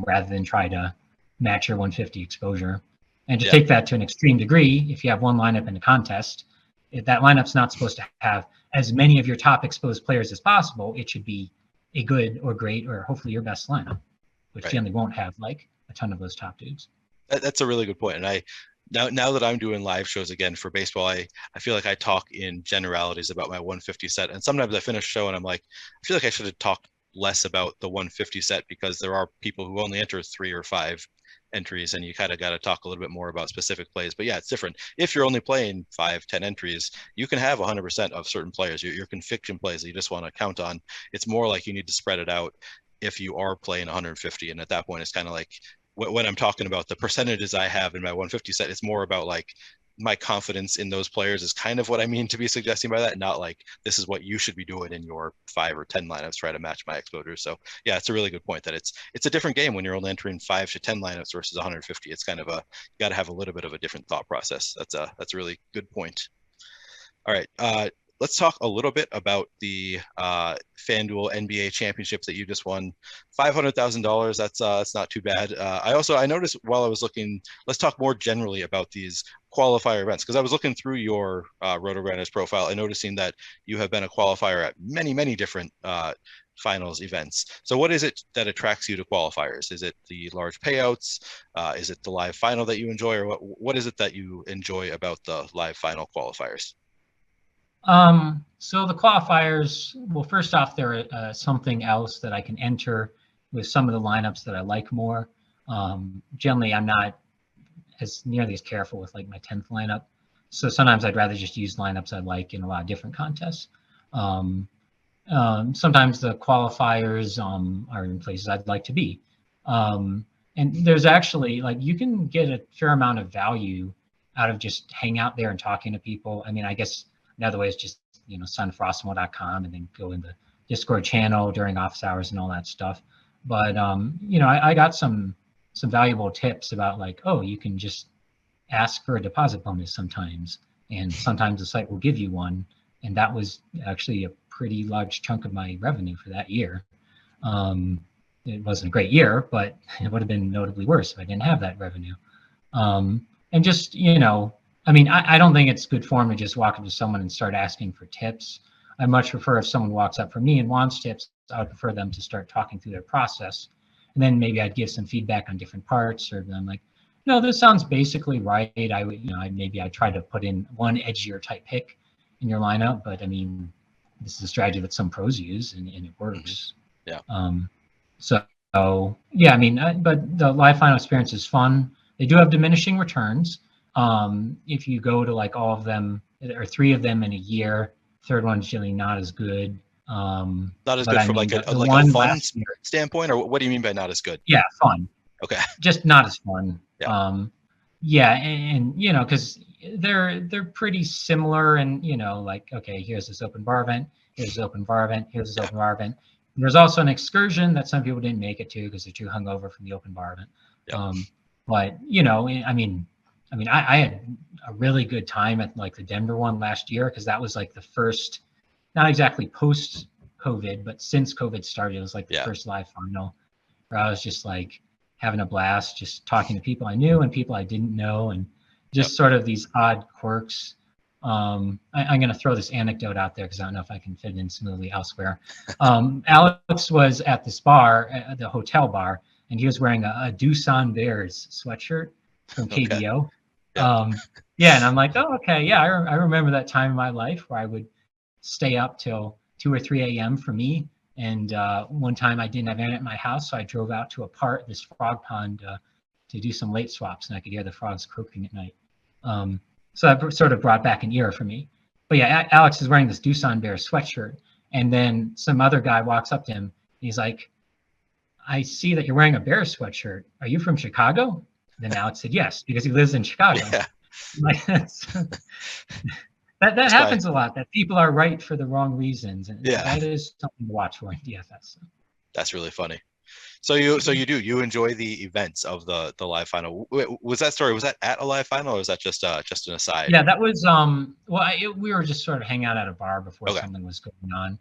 rather than try to match your 150 exposure. And to take that to an extreme degree, if you have one lineup in a contest, if that lineup's not supposed to have as many of your top exposed players as possible. It should be a good or great or hopefully your best lineup, which generally won't have like a ton of those top dudes. That's a really good point. And now that I'm doing live shows again for baseball, I feel like I talk in generalities about my 150 set. And sometimes I finish a show and I'm like, I feel like I should have talked less about the 150 set, because there are people who only enter 3 or 5 entries, and you kind of got to talk a little bit more about specific plays. But yeah, it's different. If you're only playing 5-10 entries, you can have 100% of certain players. Your conviction plays that you just want to count on. It's more like you need to spread it out if you are playing 150. And at that point, it's kind of like when I'm talking about the percentages I have in my 150 set, it's more about like my confidence in those players is kind of what I mean to be suggesting by that, not like this is what you should be doing in your 5 or 10 lineups, try to match my exposure. So yeah, it's a really good point that it's a different game when you're only entering 5 to 10 lineups versus 150. It's kind of you got to have a little bit of a different thought process. That's a really good point. All right, let's talk a little bit about the FanDuel NBA Championship that you just won. $500,000. That's not too bad. I noticed while I was looking. Let's talk more generally about these qualifier events, because I was looking through your Roto-Grinders profile and noticing that you have been a qualifier at many different finals events. So what is it that attracts you to qualifiers? Is it the large payouts? Is it the live final that you enjoy, or what is it that you enjoy about the live final qualifiers? So the qualifiers, well, first off, they're something else that I can enter with some of the lineups that I like more. Generally, I'm not as nearly as careful with like my 10th lineup. So sometimes I'd rather just use lineups I like in a lot of different contests. Sometimes the qualifiers are in places I'd like to be. And there's actually, like, you can get a fair amount of value out of just hang out there and talking to people. I mean, I guess another way is just, sign for Awesemo.com and then go in the Discord channel during office hours and all that stuff. But, I got some valuable tips about like, oh, you can just ask for a deposit bonus sometimes. And sometimes the site will give you one. And that was actually a pretty large chunk of my revenue for that year. It wasn't a great year, but it would have been notably worse if I didn't have that revenue. And just, I mean, I don't think it's good form to just walk up to someone and start asking for tips. I much prefer if someone walks up for me and wants tips, I would prefer them to start talking through their process. And then maybe I'd give some feedback on different parts, or them like, no, this sounds basically right. I would, maybe I try to put in one edgier type pick in your lineup, but I mean, this is a strategy that some pros use and it works. Yeah. So yeah, I mean, but the live final experience is fun. They do have diminishing returns. If you go to like all of them or 3 of them in a year, third one's generally not as good. Not as good from like a fun standpoint, or what do you mean by not as good? Yeah, fun. Okay. Just not as fun. Yeah. Yeah, and because they're pretty similar, and like, okay, here's this open bar event, here's this open bar event, here's this open bar event. There's also an excursion that some people didn't make it to because they're too hungover from the open bar event. Yeah. But I mean, I had a really good time at like the Denver one last year, because that was like the first, not exactly post COVID, but since COVID started, it was like the first live final where I was just like having a blast, just talking to people I knew and people I didn't know, and just sort of these odd quirks. I'm going to throw this anecdote out there because I don't know if I can fit it in smoothly elsewhere. Alex was at this bar, at the hotel bar, and he was wearing a Doosan Bears sweatshirt from KBO. And I'm like, oh, okay, yeah, I remember that time in my life where I would stay up till 2 or 3 a.m. for me. And one time I didn't have internet at my house, so I drove out to this frog pond to do some late swaps, and I could hear the frogs croaking at night. So that sort of brought back an era for me. But yeah, Alex is wearing this Doosan Bears sweatshirt, and then some other guy walks up to him. He's like, I see that you're wearing a Bears sweatshirt. Are you from Chicago? And then Alex said yes, because he lives in Chicago. Yeah. Like, that happens a lot, that people are right for the wrong reasons, and that is something to watch for in DFS. That's really funny. So you enjoy the events of the live final. Was that at a live final, or was that just an aside? Yeah, that was we were just sort of hanging out at a bar before something was going on.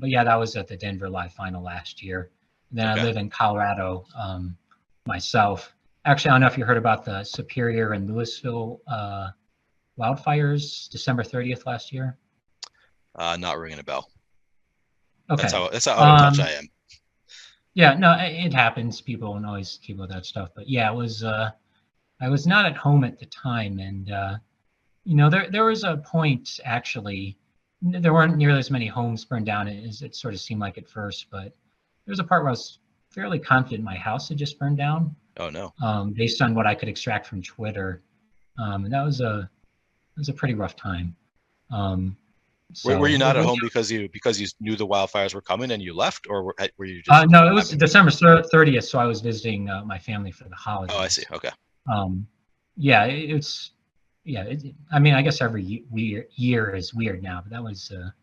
But yeah, that was at the Denver live final last year. And then I live in Colorado myself. Actually, I don't know if you heard about the Superior and Louisville wildfires December 30th last year. Not ringing a bell. Okay. That's how out of touch I am. Yeah, no, it happens. People don't always keep with that stuff. But yeah, it was. I was not at home at the time, and there was a point, actually. There weren't nearly as many homes burned down as it sort of seemed like at first, but there was a part where I was fairly confident my house had just burned down. Oh no! Based on what I could extract from Twitter, and that was a pretty rough time. Were you not at home because you knew the wildfires were coming and you left, or were you just? No, it was December 30th, so I was visiting my family for the holidays. Oh, I see. Okay. Yeah, it's I mean, I guess every year is weird now, but that was a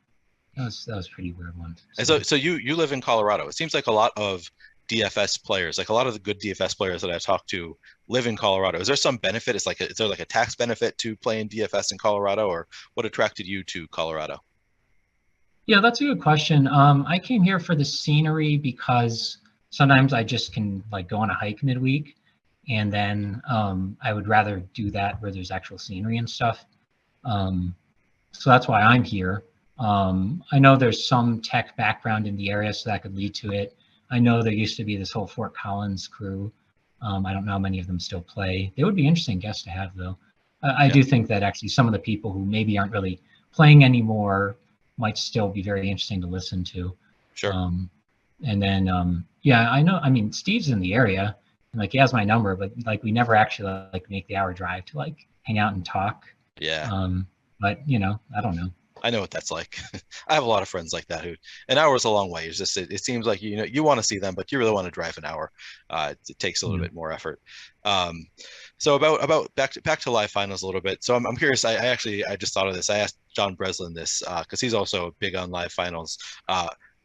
pretty weird one. So you live in Colorado. It seems like a lot of DFS players, like a lot of the good DFS players that I've talked to, live in Colorado. Is there some benefit? Is there like a tax benefit to playing DFS in Colorado, or what attracted you to Colorado? Yeah, that's a good question. I came here for the scenery because sometimes I just can like go on a hike midweek, and then I would rather do that where there's actual scenery and stuff. So that's why I'm here. I know there's some tech background in the area, so that could lead to it. I know there used to be this whole Fort Collins crew. I don't know how many of them still play. They would be interesting guests to have, though. I do think that actually some of the people who maybe aren't really playing anymore might still be very interesting to listen to. Sure. And then, I know. I mean, Steve's in the area, and like he has my number, but like we never actually like make the hour drive to like hang out and talk. Yeah. But I don't know. I know what that's like. I have a lot of friends like that an hour is a long way. It's just, it seems like, you want to see them, but you really want to drive an hour. It takes a little bit more effort. So about back to live finals a little bit. So I'm curious. I just thought of this. I asked John Breslin this because he's also big on live finals.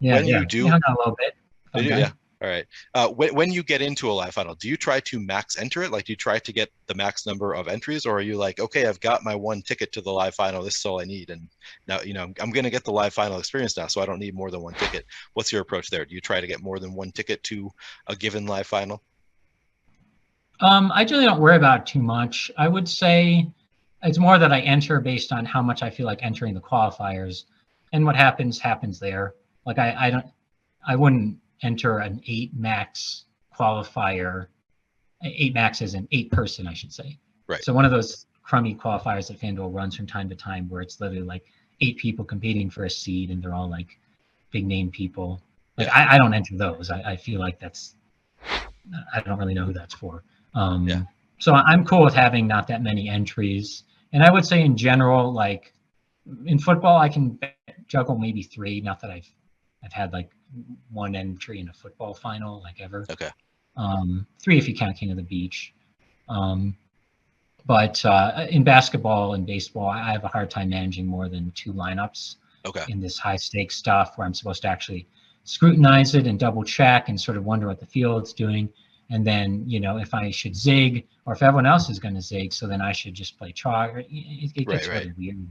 You do, we hung out a little bit. Okay. Yeah. All right. When you get into a live final, do you try to max enter it? Like, do you try to get the max number of entries, or are you like, okay, I've got my one ticket to the live final. This is all I need. And now, I'm going to get the live final experience now, so I don't need more than one ticket. What's your approach there? Do you try to get more than one ticket to a given live final? I generally don't worry about it too much. I would say it's more that I enter based on how much I feel like entering the qualifiers, and what happens there. Like I wouldn't enter an 8 max qualifier. 8 max as an 8-person, I should say. Right. So one of those crummy qualifiers that FanDuel runs from time to time, where it's literally like 8 people competing for a seed, and they're all like big name people. Like I don't enter those. I feel like I don't really know who that's for. So I'm cool with having not that many entries. And I would say in general, like in football, I can juggle maybe 3. Not that I've had like 1 entry in a football final like ever. Okay. 3 if you count King of the Beach. But in basketball and baseball, I have a hard time managing more than 2 lineups. Okay. In this high stakes stuff where I'm supposed to actually scrutinize it and double check and sort of wonder what the field's doing. And then, if I should zig, or if everyone else is going to zig, so then I should just play chalk. It gets really weird.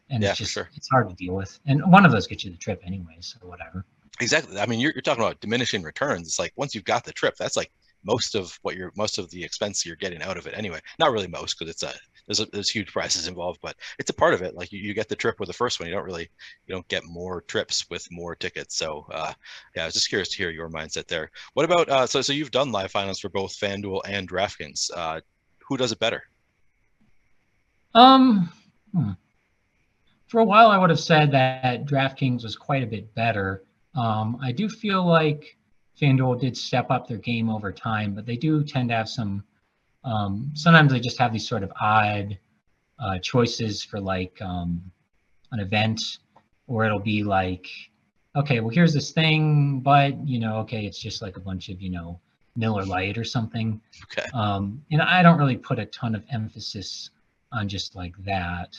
And it's just, it's hard to deal with. And one of those gets you the trip anyway, so whatever. Exactly. I mean, you're talking about diminishing returns. It's like once you've got the trip, that's like most of the expense you're getting out of it anyway. Not really most, because there's huge prices involved, but it's a part of it. Like you get the trip with the first one. You don't get more trips with more tickets. So I was just curious to hear your mindset there. What about so you've done live finals for both FanDuel and DraftKings. Who does it better? For a while, I would have said that DraftKings was quite a bit better. I do feel like FanDuel did step up their game over time, but they do tend to have some. Sometimes they just have these sort of odd choices for like an event, or it'll be like, okay, well here's this thing, but okay, it's just like a bunch of Miller Lite or something. Okay. And I don't really put a ton of emphasis on just like that.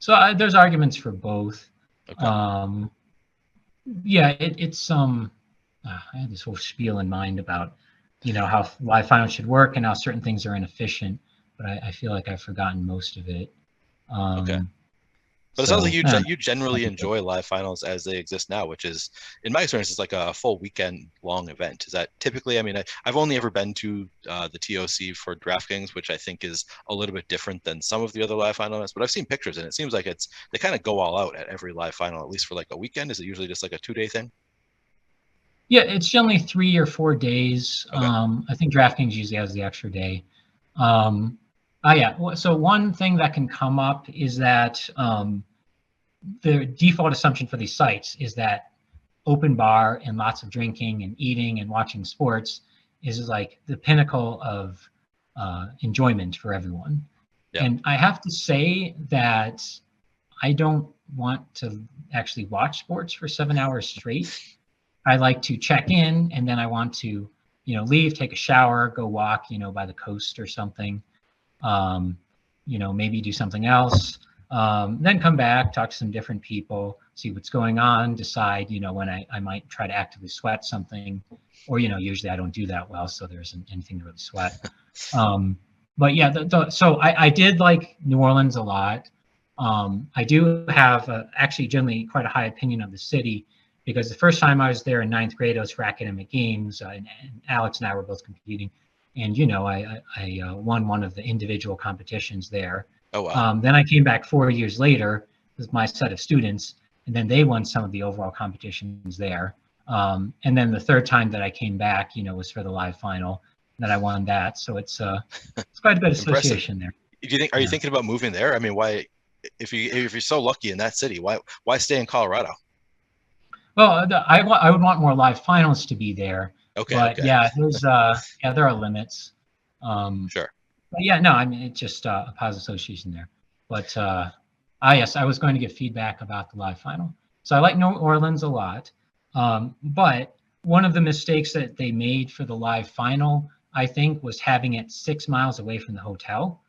So there's arguments for both. Okay. It's I had this whole spiel in mind about how live finals should work and how certain things are inefficient, but I feel like I've forgotten most of it. Okay. But it sounds like you generally enjoy live finals as they exist now, which is, in my experience, it's like a full weekend long event. Is that typically? I mean, I've only ever been to the TOC for DraftKings, which I think is a little bit different than some of the other live final events. But I've seen pictures, and it seems like they kind of go all out at every live final, at least for like a weekend. Is it usually just like a 2-day thing? Yeah, it's generally 3 or 4 days. Okay. I think DraftKings usually has the extra day. So one thing that can come up is that the default assumption for these sites is that open bar and lots of drinking and eating and watching sports is like the pinnacle of enjoyment for everyone. Yeah. And I have to say that I don't want to actually watch sports for 7 hours straight. I like to check in, and then I want to, leave, take a shower, go walk, by the coast or something. Maybe do something else, then come back, talk to some different people, see what's going on, decide, when I might try to actively sweat something, or, usually I don't do that well, so there isn't anything to really sweat. But yeah, so I did like New Orleans a lot. I do have actually generally quite a high opinion of the city, because the first time I was there in 9th grade, I was for academic games, and Alex and I were both competing. And, I won one of the individual competitions there. Oh, wow. Then I came back 4 years later with my set of students, and then they won some of the overall competitions there. And then the third time that I came back, was for the live final, and then I won that. So it's quite a bit of association there. Are you thinking about moving there? I mean, why, if you're so lucky in that city, why stay in Colorado? Well, I would want more live finals to be there. Okay. But okay. yeah, there are limits. Sure. But yeah, no, I mean, it's just a positive association there. But yes, I was going to give feedback about the live final. So I like New Orleans a lot. But one of the mistakes that they made for the live final, I think, was having it 6 miles away from the hotel.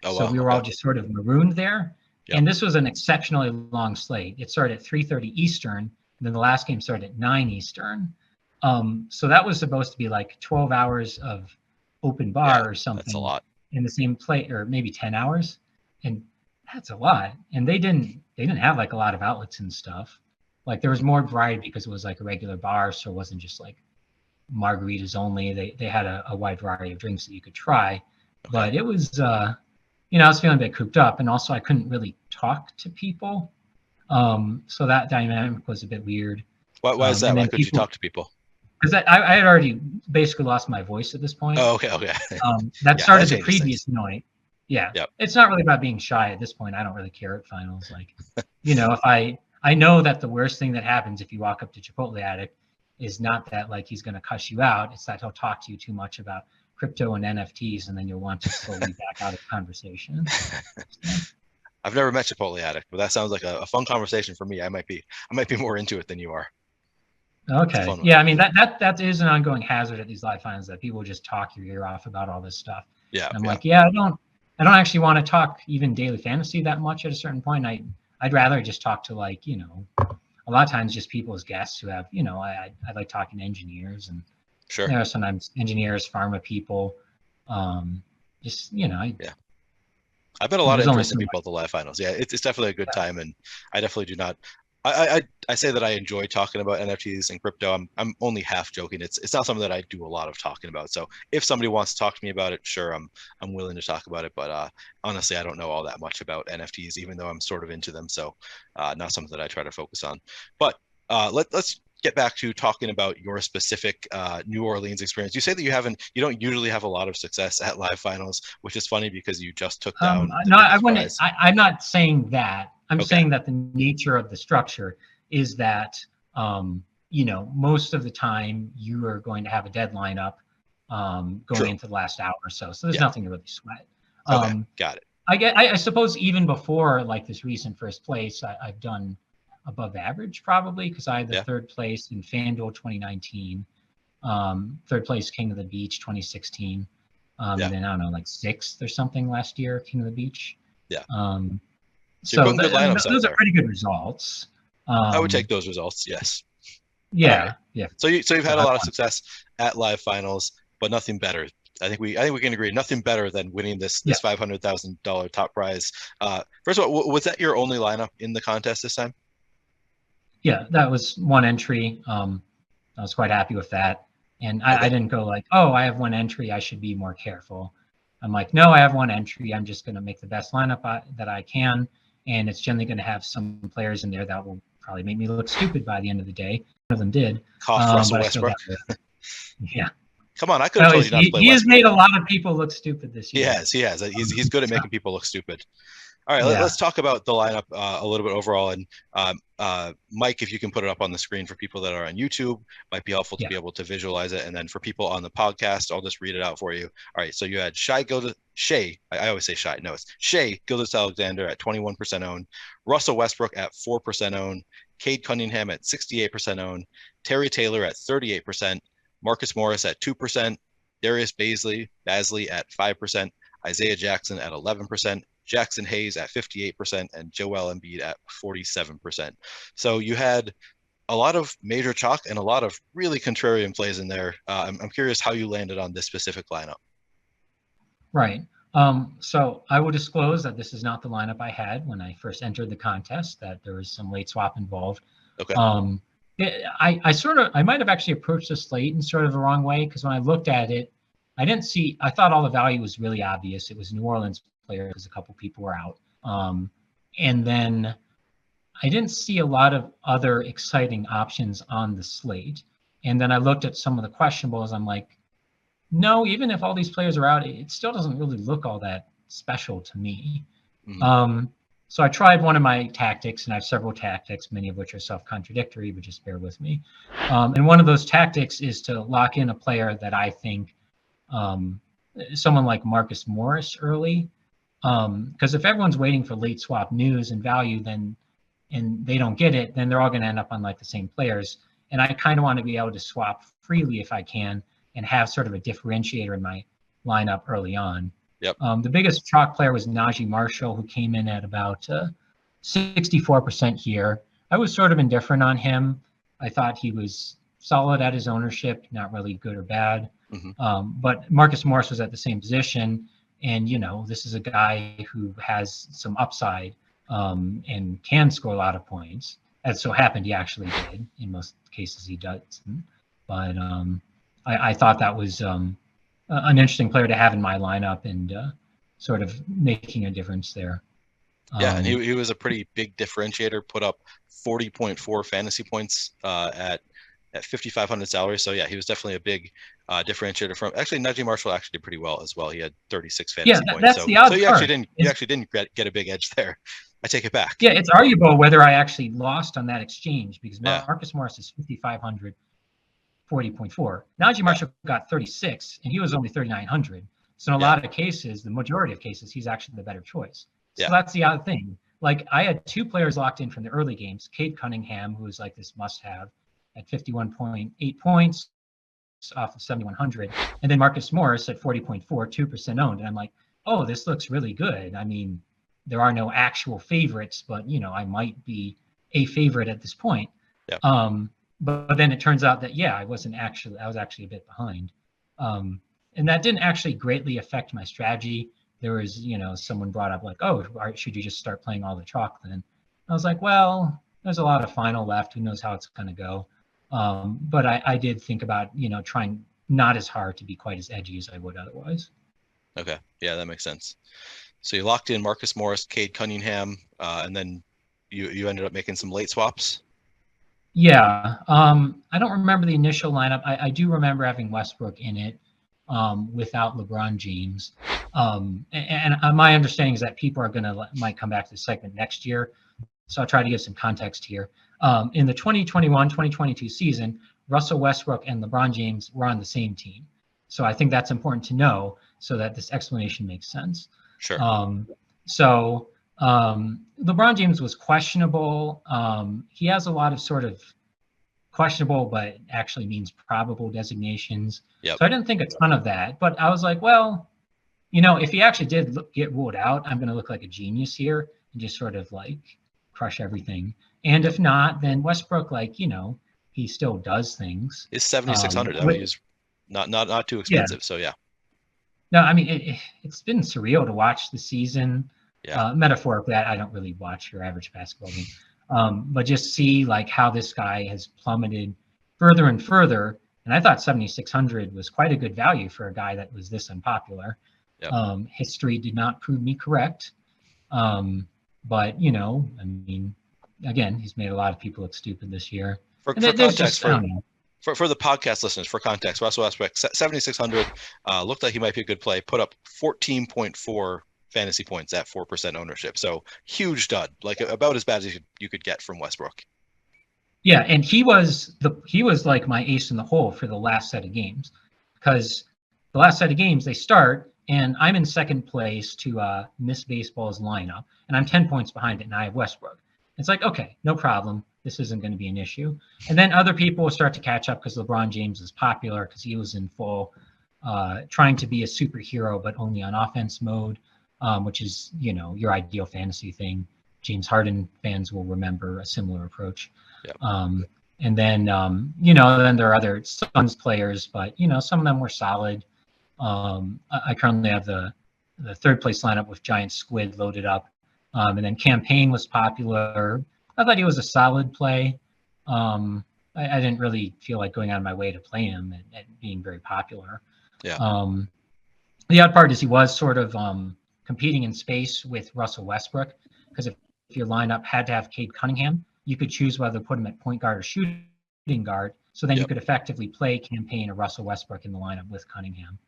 Oh, so wow. we were all just sort of marooned there. Yep. And this was an exceptionally long slate. It started at 3:30 Eastern, and then the last game started at 9 Eastern. So that was supposed to be like 12 hours of open bar or something. That's a lot. In the same play, or maybe 10 hours. And that's a lot. And they didn't have like a lot of outlets and stuff. Like there was more variety because it was like a regular bar. So it wasn't just like margaritas only. They had a wide variety of drinks that you could try. Okay. But it was, I was feeling a bit cooped up, and also I couldn't really talk to people. So that dynamic was a bit weird. Why is that? Why couldn't you talk to people? Because I had already basically lost my voice at this point. Oh, okay. That started the previous night. Yeah. Yep. It's not really about being shy at this point. I don't really care at finals. Like, if I know that the worst thing that happens if you walk up to Chipotle Addict is not that like he's going to cuss you out. It's that he'll talk to you too much about crypto and NFTs, and then you'll want to slowly back out of the conversation. I've never met Chipotle Addict, but that sounds like a fun conversation for me. I might be more into it than you are. Okay. Yeah, I mean that is an ongoing hazard at these live finals, that people just talk your ear off about all this stuff. Yeah. And I'm like, I don't actually want to talk even daily fantasy that much at a certain point. I'd rather just talk to like, a lot of times just people as guests who have, I like talking to engineers, and sure. There are sometimes engineers, pharma people, just, I've met a lot of interesting people at the live finals. Yeah, it's definitely a good time, and I definitely do not. I say that I enjoy talking about NFTs and crypto. I'm only half joking. It's not something that I do a lot of talking about. So if somebody wants to talk to me about it, sure, I'm willing to talk about it. But honestly, I don't know all that much about NFTs, even though I'm sort of into them. So not something that I try to focus on. But let's get back to talking about your specific New Orleans experience. You say that you don't usually have a lot of success at live finals, which is funny because you just took down. No, I wouldn't. I'm not saying that. I'm saying that the nature of the structure is that, most of the time you are going to have a deadline up going into the last hour or so. So there's nothing to really sweat. Got it. I suppose even before like this recent first place, I've done above average probably, because I had the third place in FanDuel 2019, third place King of the Beach 2016, and then I don't know, like sixth or something last year, King of the Beach. Yeah. So those are pretty good results. I would take those results. Yes. Yeah. Right. Yeah. So you've had a lot of success at live finals, but nothing better. I think we can agree, nothing better than winning this $500,000 top prize. First of all, was that your only lineup in the contest this time? Yeah, that was one entry. I was quite happy with that. And I didn't go like, oh, I have one entry, I should be more careful. I'm like, no, I have one entry. I'm just going to make the best lineup that I can. And it's generally going to have some players in there that will probably make me look stupid by the end of the day. One of them did. Russell Westbrook. Yeah. Come on, I could have told you not to play He has made a lot of people look stupid this year. He has. He's good at making people look stupid. All right, let's talk about the lineup a little bit overall. And Mike, if you can put it up on the screen for people that are on YouTube, might be helpful to be able to visualize it. And then for people on the podcast, I'll just read it out for you. All right, so you had Shai. I always say Shai. No, it's Shai Gilgeous-Alexander at 21% owned, Russell Westbrook at 4% owned, Cade Cunningham at 68% owned, Terry Taylor at 38%, Marcus Morris at 2%, Darius Bazley at 5%, Isaiah Jackson at 11%, Jackson Hayes at 58%, and Joel Embiid at 47%. So you had a lot of major chalk and a lot of really contrarian plays in there. I'm curious how you landed on this specific lineup. Right. So I will disclose that this is not the lineup I had when I first entered the contest, that there was some late swap involved. Okay. I might have actually approached this late in sort of the wrong way, because when I looked at it, I thought all the value was really obvious. It was New Orleans players because a couple people were out. And then I didn't see a lot of other exciting options on the slate. And then I looked at some of the questionables. I'm like, no, even if all these players are out, it still doesn't really look all that special to me. Mm-hmm. So I tried one of my tactics, and I have several tactics, many of which are self-contradictory, but just bear with me. And one of those tactics is to lock in a player that I think, someone like Marcus Morris early, because if everyone's waiting for late swap news and value, and they don't get it, then they're all going to end up on like the same players. And I kind of want to be able to swap freely if I can, and have sort of a differentiator in my lineup early on. Yep. The biggest chalk player was Najee Marshall, who came in at about 64% here. I was sort of indifferent on him. I thought he was solid at his ownership, not really good or bad. Mm-hmm. But Marcus Morris was at the same position. And, this is a guy who has some upside and can score a lot of points. As so happened, he actually did. In most cases, he does. But I thought that was an interesting player to have in my lineup. And sort of making a difference there. Yeah, and he was a pretty big differentiator. Put up 40.4 fantasy points at 5,500 salary. So yeah, he was definitely a big differentiator from. Actually, Najee Marshall actually did pretty well as well. He had 36 fantasy points. That's so the odd so you part. actually didn't get a big edge there. I take it back. Yeah, it's arguable whether I actually lost on that exchange because Marcus Morris is 5,500, 40.4. Najee Marshall got 36, and he was only 3,900. So in a lot of cases, the majority of cases, he's actually the better choice. So that's the odd thing. Like I had 2 players locked in from the early games, Cade Cunningham, who was like this must-have at 51.8 points off of 7,100, and then Marcus Morris at 40.4, 2% owned. And I'm like, oh, this looks really good. I mean, there are no actual favorites, but I might be a favorite at this point. Yep. But then it turns out that I was actually a bit behind. And that didn't actually greatly affect my strategy. There was, someone brought up like, oh, should you just start playing all the chalk then? I was like, well, there's a lot of final left. Who knows how it's going to go? But I did think about, trying not as hard to be quite as edgy as I would otherwise. Okay. Yeah, that makes sense. So you locked in Marcus Morris, Cade Cunningham, and then you ended up making some late swaps? Yeah. I don't remember the initial lineup. I do remember having Westbrook in it without LeBron James. And my understanding is that people might come back to the segment next year. So I'll try to give some context here. In the 2021-2022 season, Russell Westbrook and LeBron James were on the same team. So I think that's important to know so that this explanation makes sense. Sure. LeBron James was questionable. He has a lot of sort of questionable, but actually means probable designations. Yep. So I didn't think a ton of that, but I was like, well, if he actually did get ruled out, I'm going to look like a genius here and just sort of like crush everything. And if not, then Westbrook, he still does things. It's 7,600. I mean, he's not too expensive. So yeah. No, I mean, it's been surreal to watch the season. Yeah. Metaphorically, I don't really watch your average basketball game. But just see like how this guy has plummeted further and further. And I thought 7,600 was quite a good value for a guy that was this unpopular. Yep. History did not prove me correct. But, I mean, again, he's made a lot of people look stupid this year. For context, for the podcast listeners, for context, Russell Westbrook, 7,600 looked like he might be a good play, put up 14.4 fantasy points at 4% ownership. So huge dud, like about as bad as you could get from Westbrook. Yeah, and he was like my ace in the hole for the last set of games, because the last set of games they start and I'm in second place to Miss Baseball's lineup, and I'm 10 points behind it, and I have Westbrook. It's like, okay, no problem. This isn't going to be an issue. And then other people will start to catch up because LeBron James is popular because he was in full trying to be a superhero, but only on offense mode, which is, your ideal fantasy thing. James Harden fans will remember a similar approach. Yep. And then, then there are other Suns players, but, some of them were solid. I currently have the third place lineup with Giant Squid loaded up. And then Campaign was popular. I thought he was a solid play. I didn't really feel like going out of my way to play him and being very popular. Yeah. The odd part is he was sort of competing in space with Russell Westbrook, because if your lineup had to have Cade Cunningham, you could choose whether to put him at point guard or shooting guard. So then you could effectively play Campaign or Russell Westbrook in the lineup with Cunningham.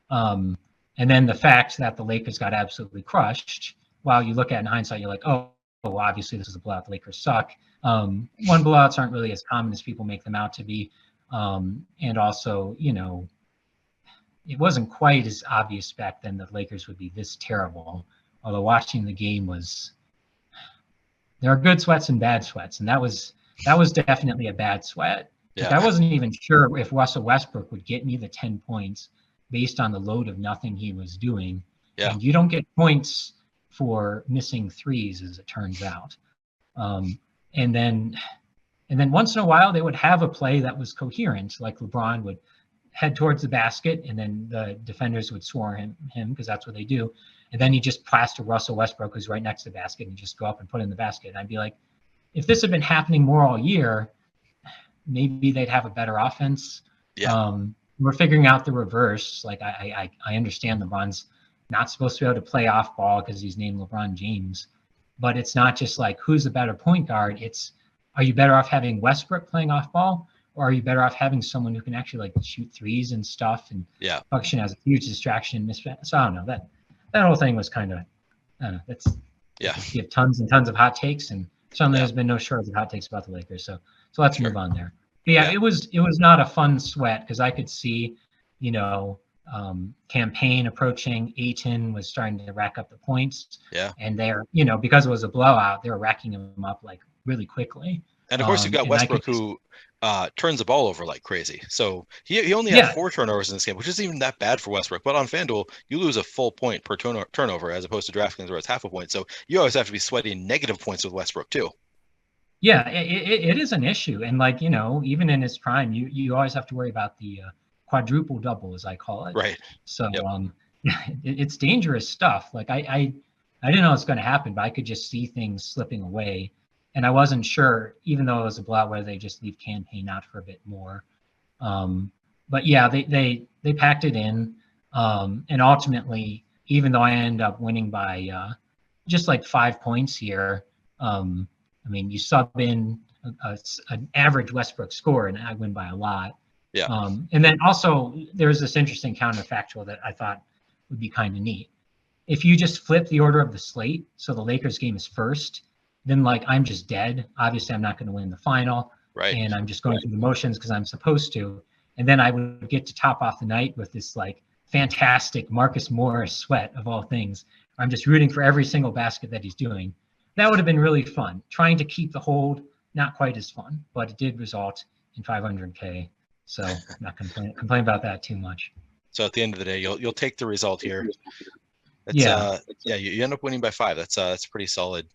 And then the fact that the Lakers got absolutely crushed, while you look at it in hindsight, you're like, oh, well, obviously this is a blowout. The Lakers suck. One, blowouts aren't really as common as people make them out to be. And also, it wasn't quite as obvious back then that Lakers would be this terrible. Although watching the game there are good sweats and bad sweats. And that was definitely a bad sweat. Yeah. Like I wasn't even sure if Russell Westbrook would get me the 10 points based on the load of nothing he was doing. Yeah. And you don't get points for missing threes, as it turns out. And then once in a while they would have a play that was coherent, like LeBron would head towards the basket and then the defenders would swarm him because that's what they do. And then he just plaster Russell Westbrook, who's right next to the basket, and just go up and put it in the basket. And I'd be like, if this had been happening more all year, maybe they'd have a better offense. Yeah. We're figuring out the reverse. Like I understand LeBron's not supposed to be able to play off ball because he's named LeBron James. But it's not just like who's the better point guard. It's, are you better off having Westbrook playing off ball, or are you better off having someone who can actually like shoot threes and stuff and function as a huge distraction? So I don't know, that whole thing was kind of, I don't know, that's, you have tons and tons of hot takes, and certainly there's been no shortage of hot takes about the Lakers. So let's move on there. But it was not a fun sweat because I could see, you know, campaign approaching. Ayton was starting to rack up the points. Yeah. And they're, you know, because it was a blowout, they were racking them up like really quickly. And of course, you've got Westbrook who turns the ball over like crazy. So he only had 4 turnovers in this game, which isn't even that bad for Westbrook. But on FanDuel, you lose a full point per turnover as opposed to DraftKings where it's half a point. So you always have to be sweating negative points with Westbrook too. Yeah, it is an issue. And like, you know, even in his prime, you always have to worry about the quadruple double, as I call it. Right. So it's dangerous stuff. Like I didn't know it was going to happen, but I could just see things slipping away. And I wasn't sure, even though it was a blowout, whether they just leave campaign out for a bit more. But yeah, they packed it in. And ultimately, even though I ended up winning by just like 5 points here, I mean, you sub in an average Westbrook score, and I win by a lot. Yeah. And then also, there's this interesting counterfactual that I thought would be kind of neat. If you just flip the order of the slate, so the Lakers game is first, then like I'm just dead. Obviously, I'm not going to win the final, and I'm just going through the motions because I'm supposed to. And then I would get to top off the night with this like fantastic Marcus Morris sweat of all things. I'm just rooting for every single basket that he's doing. That would have been really fun. Trying to keep the hold, not quite as fun, but it did result in 500K. So I'm not complain about that too much. So at the end of the day, you'll take the result here. It's, you end up winning by 5. That's a pretty solid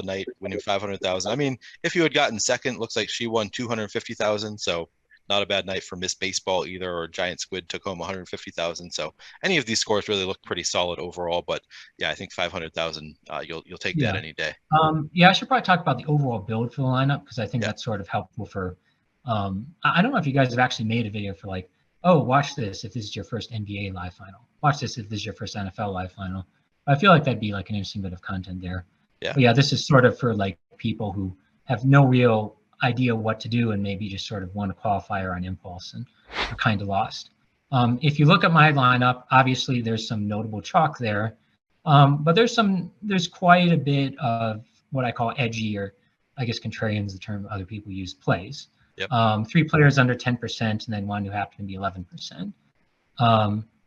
night, winning 500,000. I mean, if you had gotten second, looks like she won 250,000. So not a bad night for Miss Baseball either, or Giant Squid took home 150,000. So any of these scores really look pretty solid overall. But yeah, I think 500,000, you'll take that any day. I should probably talk about the overall build for the lineup because I think that's sort of helpful for. I don't know if you guys have actually made a video for like, oh, watch this if this is your first NBA live final. Watch this if this is your first NFL live final. I feel like that'd be like an interesting bit of content there. Yeah. But yeah, this is sort of for like people who have no real idea what to do and maybe just sort of won a qualifier on impulse and are kind of lost. If you look at my lineup, obviously there's some notable chalk there, but there's quite a bit of what I call edgy, or I guess contrarian is the term other people use, plays. Yep. 3 players under 10%, and then one who happened to be 11%.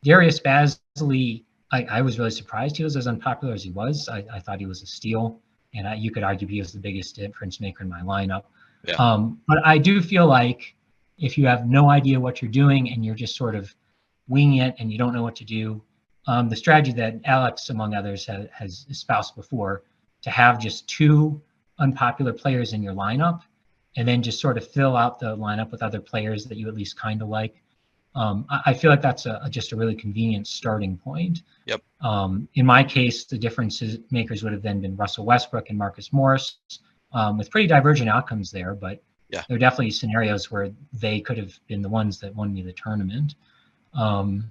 Darius Bazley, I was really surprised he was as unpopular as he was. I thought he was a steal, and you could argue he was the biggest difference maker in my lineup. Yeah. But I do feel like if you have no idea what you're doing and you're just sort of winging it and you don't know what to do, the strategy that Alex, among others, has espoused before, to have just 2 unpopular players in your lineup and then just sort of fill out the lineup with other players that you at least kind of like. I feel like that's just a really convenient starting point. Yep. In my case, the difference makers would have then been Russell Westbrook and Marcus Morris, with pretty divergent outcomes there, but there are definitely scenarios where they could have been the ones that won me the tournament. And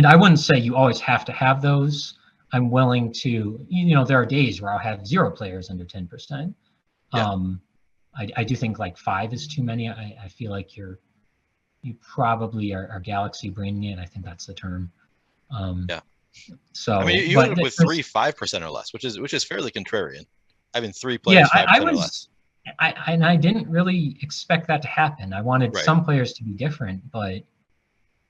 I wouldn't say you always have to have those. I'm willing to, there are days where I'll have 0 players under 10%. I do think like 5 is too many. I feel like you probably are galaxy braining it. I think that's the term. So I mean, you ended up with 3 5% or less, which is fairly contrarian. Having 3 players 5% or less. I didn't really expect that to happen. I wanted some players to be different, but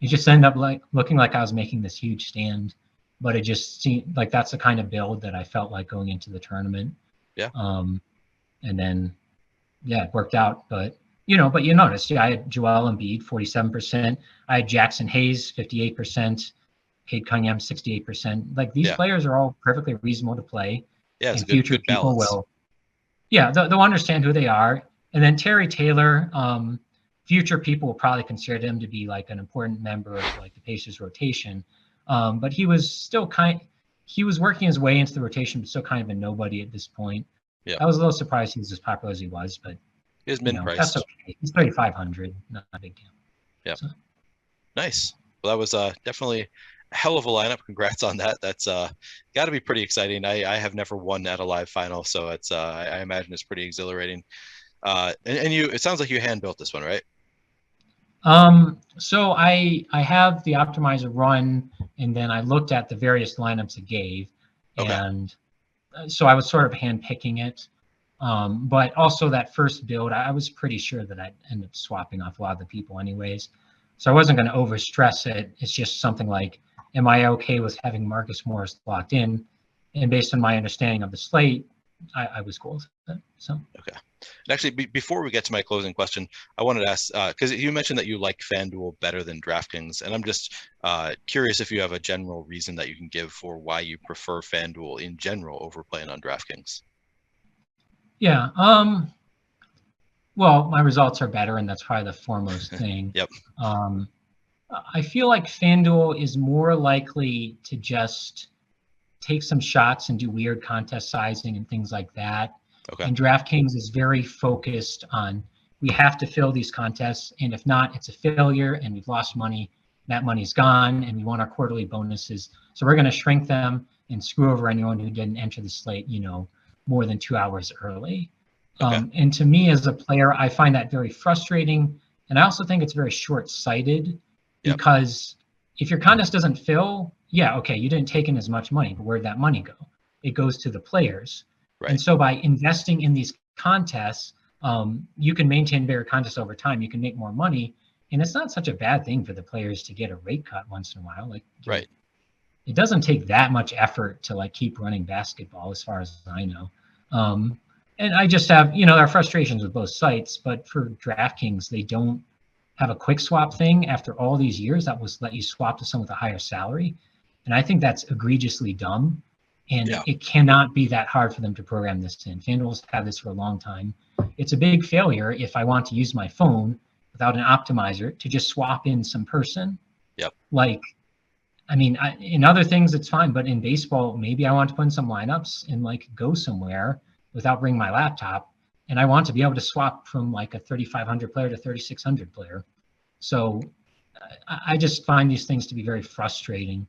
it just ended up like looking like I was making this huge stand. But it just seemed like that's the kind of build that I felt like going into the tournament. Yeah. And then, it worked out. But you noticed, I had Joel Embiid 47%. I had Jackson Hayes 58%. Cade Cunningham 68%. Like these players are all perfectly reasonable to play. Yeah, it's and future good people balance. will. Yeah, they'll understand who they are. And then Terry Taylor, future people will probably consider him to be like an important member of like the Pacers rotation. But he was still he was working his way into the rotation, but still kind of a nobody at this point. Yeah. I was a little surprised he was as popular as he was, but he was min-priced. That's okay. He's 3,500, not a big deal. Yeah. So. Nice. Well, that was definitely hell of a lineup. Congrats on that. That's got to be pretty exciting. I have never won at a live final, so it's I imagine it's pretty exhilarating. And you, it sounds like you hand built this one, right? So I have the optimizer run, and then I looked at the various lineups it gave, Okay. and so I was sort of hand picking it. But also that first build, I was pretty sure that I'd end up swapping off a lot of the people anyways. So I wasn't going to over stress it. It's just something like, am I okay with having Marcus Morris locked in? And based on my understanding of the slate, I was cool with it. So Okay. And actually, before we get to my closing question, I wanted to ask, because you mentioned that you like FanDuel better than DraftKings, and I'm just curious if you have a general reason that you can give for why you prefer FanDuel in general over playing on DraftKings. yeah, well, my results are better, and that's probably the foremost thing. Yep. I feel like FanDuel is more likely to just take some shots and do weird contest sizing and things like that. Okay. And DraftKings is very focused on, we have to fill these contests, and if not, it's a failure and we've lost money. That money's gone, and we want our quarterly bonuses. So we're going to shrink them and screw over anyone who didn't enter the slate, more than 2 hours early. Okay. And to me as a player, I find that very frustrating. And I also think it's very short-sighted because if your contest doesn't fill, yeah, okay, you didn't take in as much money, but where'd that money go? It goes to the players. Right. And so by investing in these contests, you can maintain bigger contests over time. You can make more money. And it's not such a bad thing for the players to get a rate cut once in a while. Right. It doesn't take that much effort to keep running basketball as far as I know. And I just have, there are frustrations with both sites, but for DraftKings, they don't have a quick swap thing after all these years that was let you swap to someone with a higher salary. And I think that's egregiously dumb. And it cannot be that hard for them to program this in. FanDuel's had this for a long time. It's a big failure if I want to use my phone without an optimizer to just swap in some person. Yep. In other things, it's fine. But in baseball, maybe I want to put in some lineups and go somewhere without bringing my laptop. And I want to be able to swap from a 3,500 player to 3,600 player. So I just find these things to be very frustrating.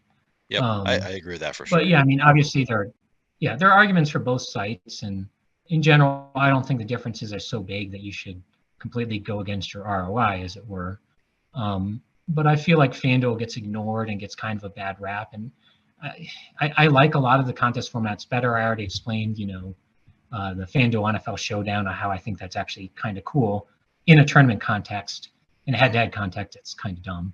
Yep, I agree with that for sure. But yeah, obviously there are arguments for both sites, and in general, I don't think the differences are so big that you should completely go against your ROI, as it were. But I feel like FanDuel gets ignored and gets kind of a bad rap, and I like a lot of the contest formats better. I already explained, the FanDuel NFL Showdown, how I think that's actually kind of cool in a tournament context. In a head-to-head context, it's kind of dumb.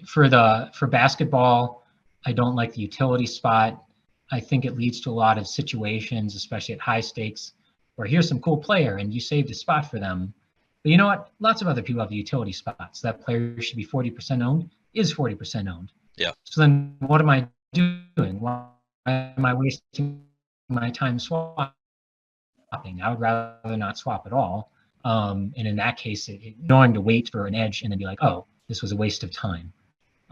For basketball, I don't like the utility spot. I think it leads to a lot of situations, especially at high stakes, where here's some cool player and you saved a spot for them. But you know what? Lots of other people have the utility spots. That player should be 40% owned, is 40% owned. Yeah. So then what am I doing? Why am I wasting my time swapping? I would rather not swap at all. And in that case, knowing to wait for an edge and then be like, oh, this was a waste of time.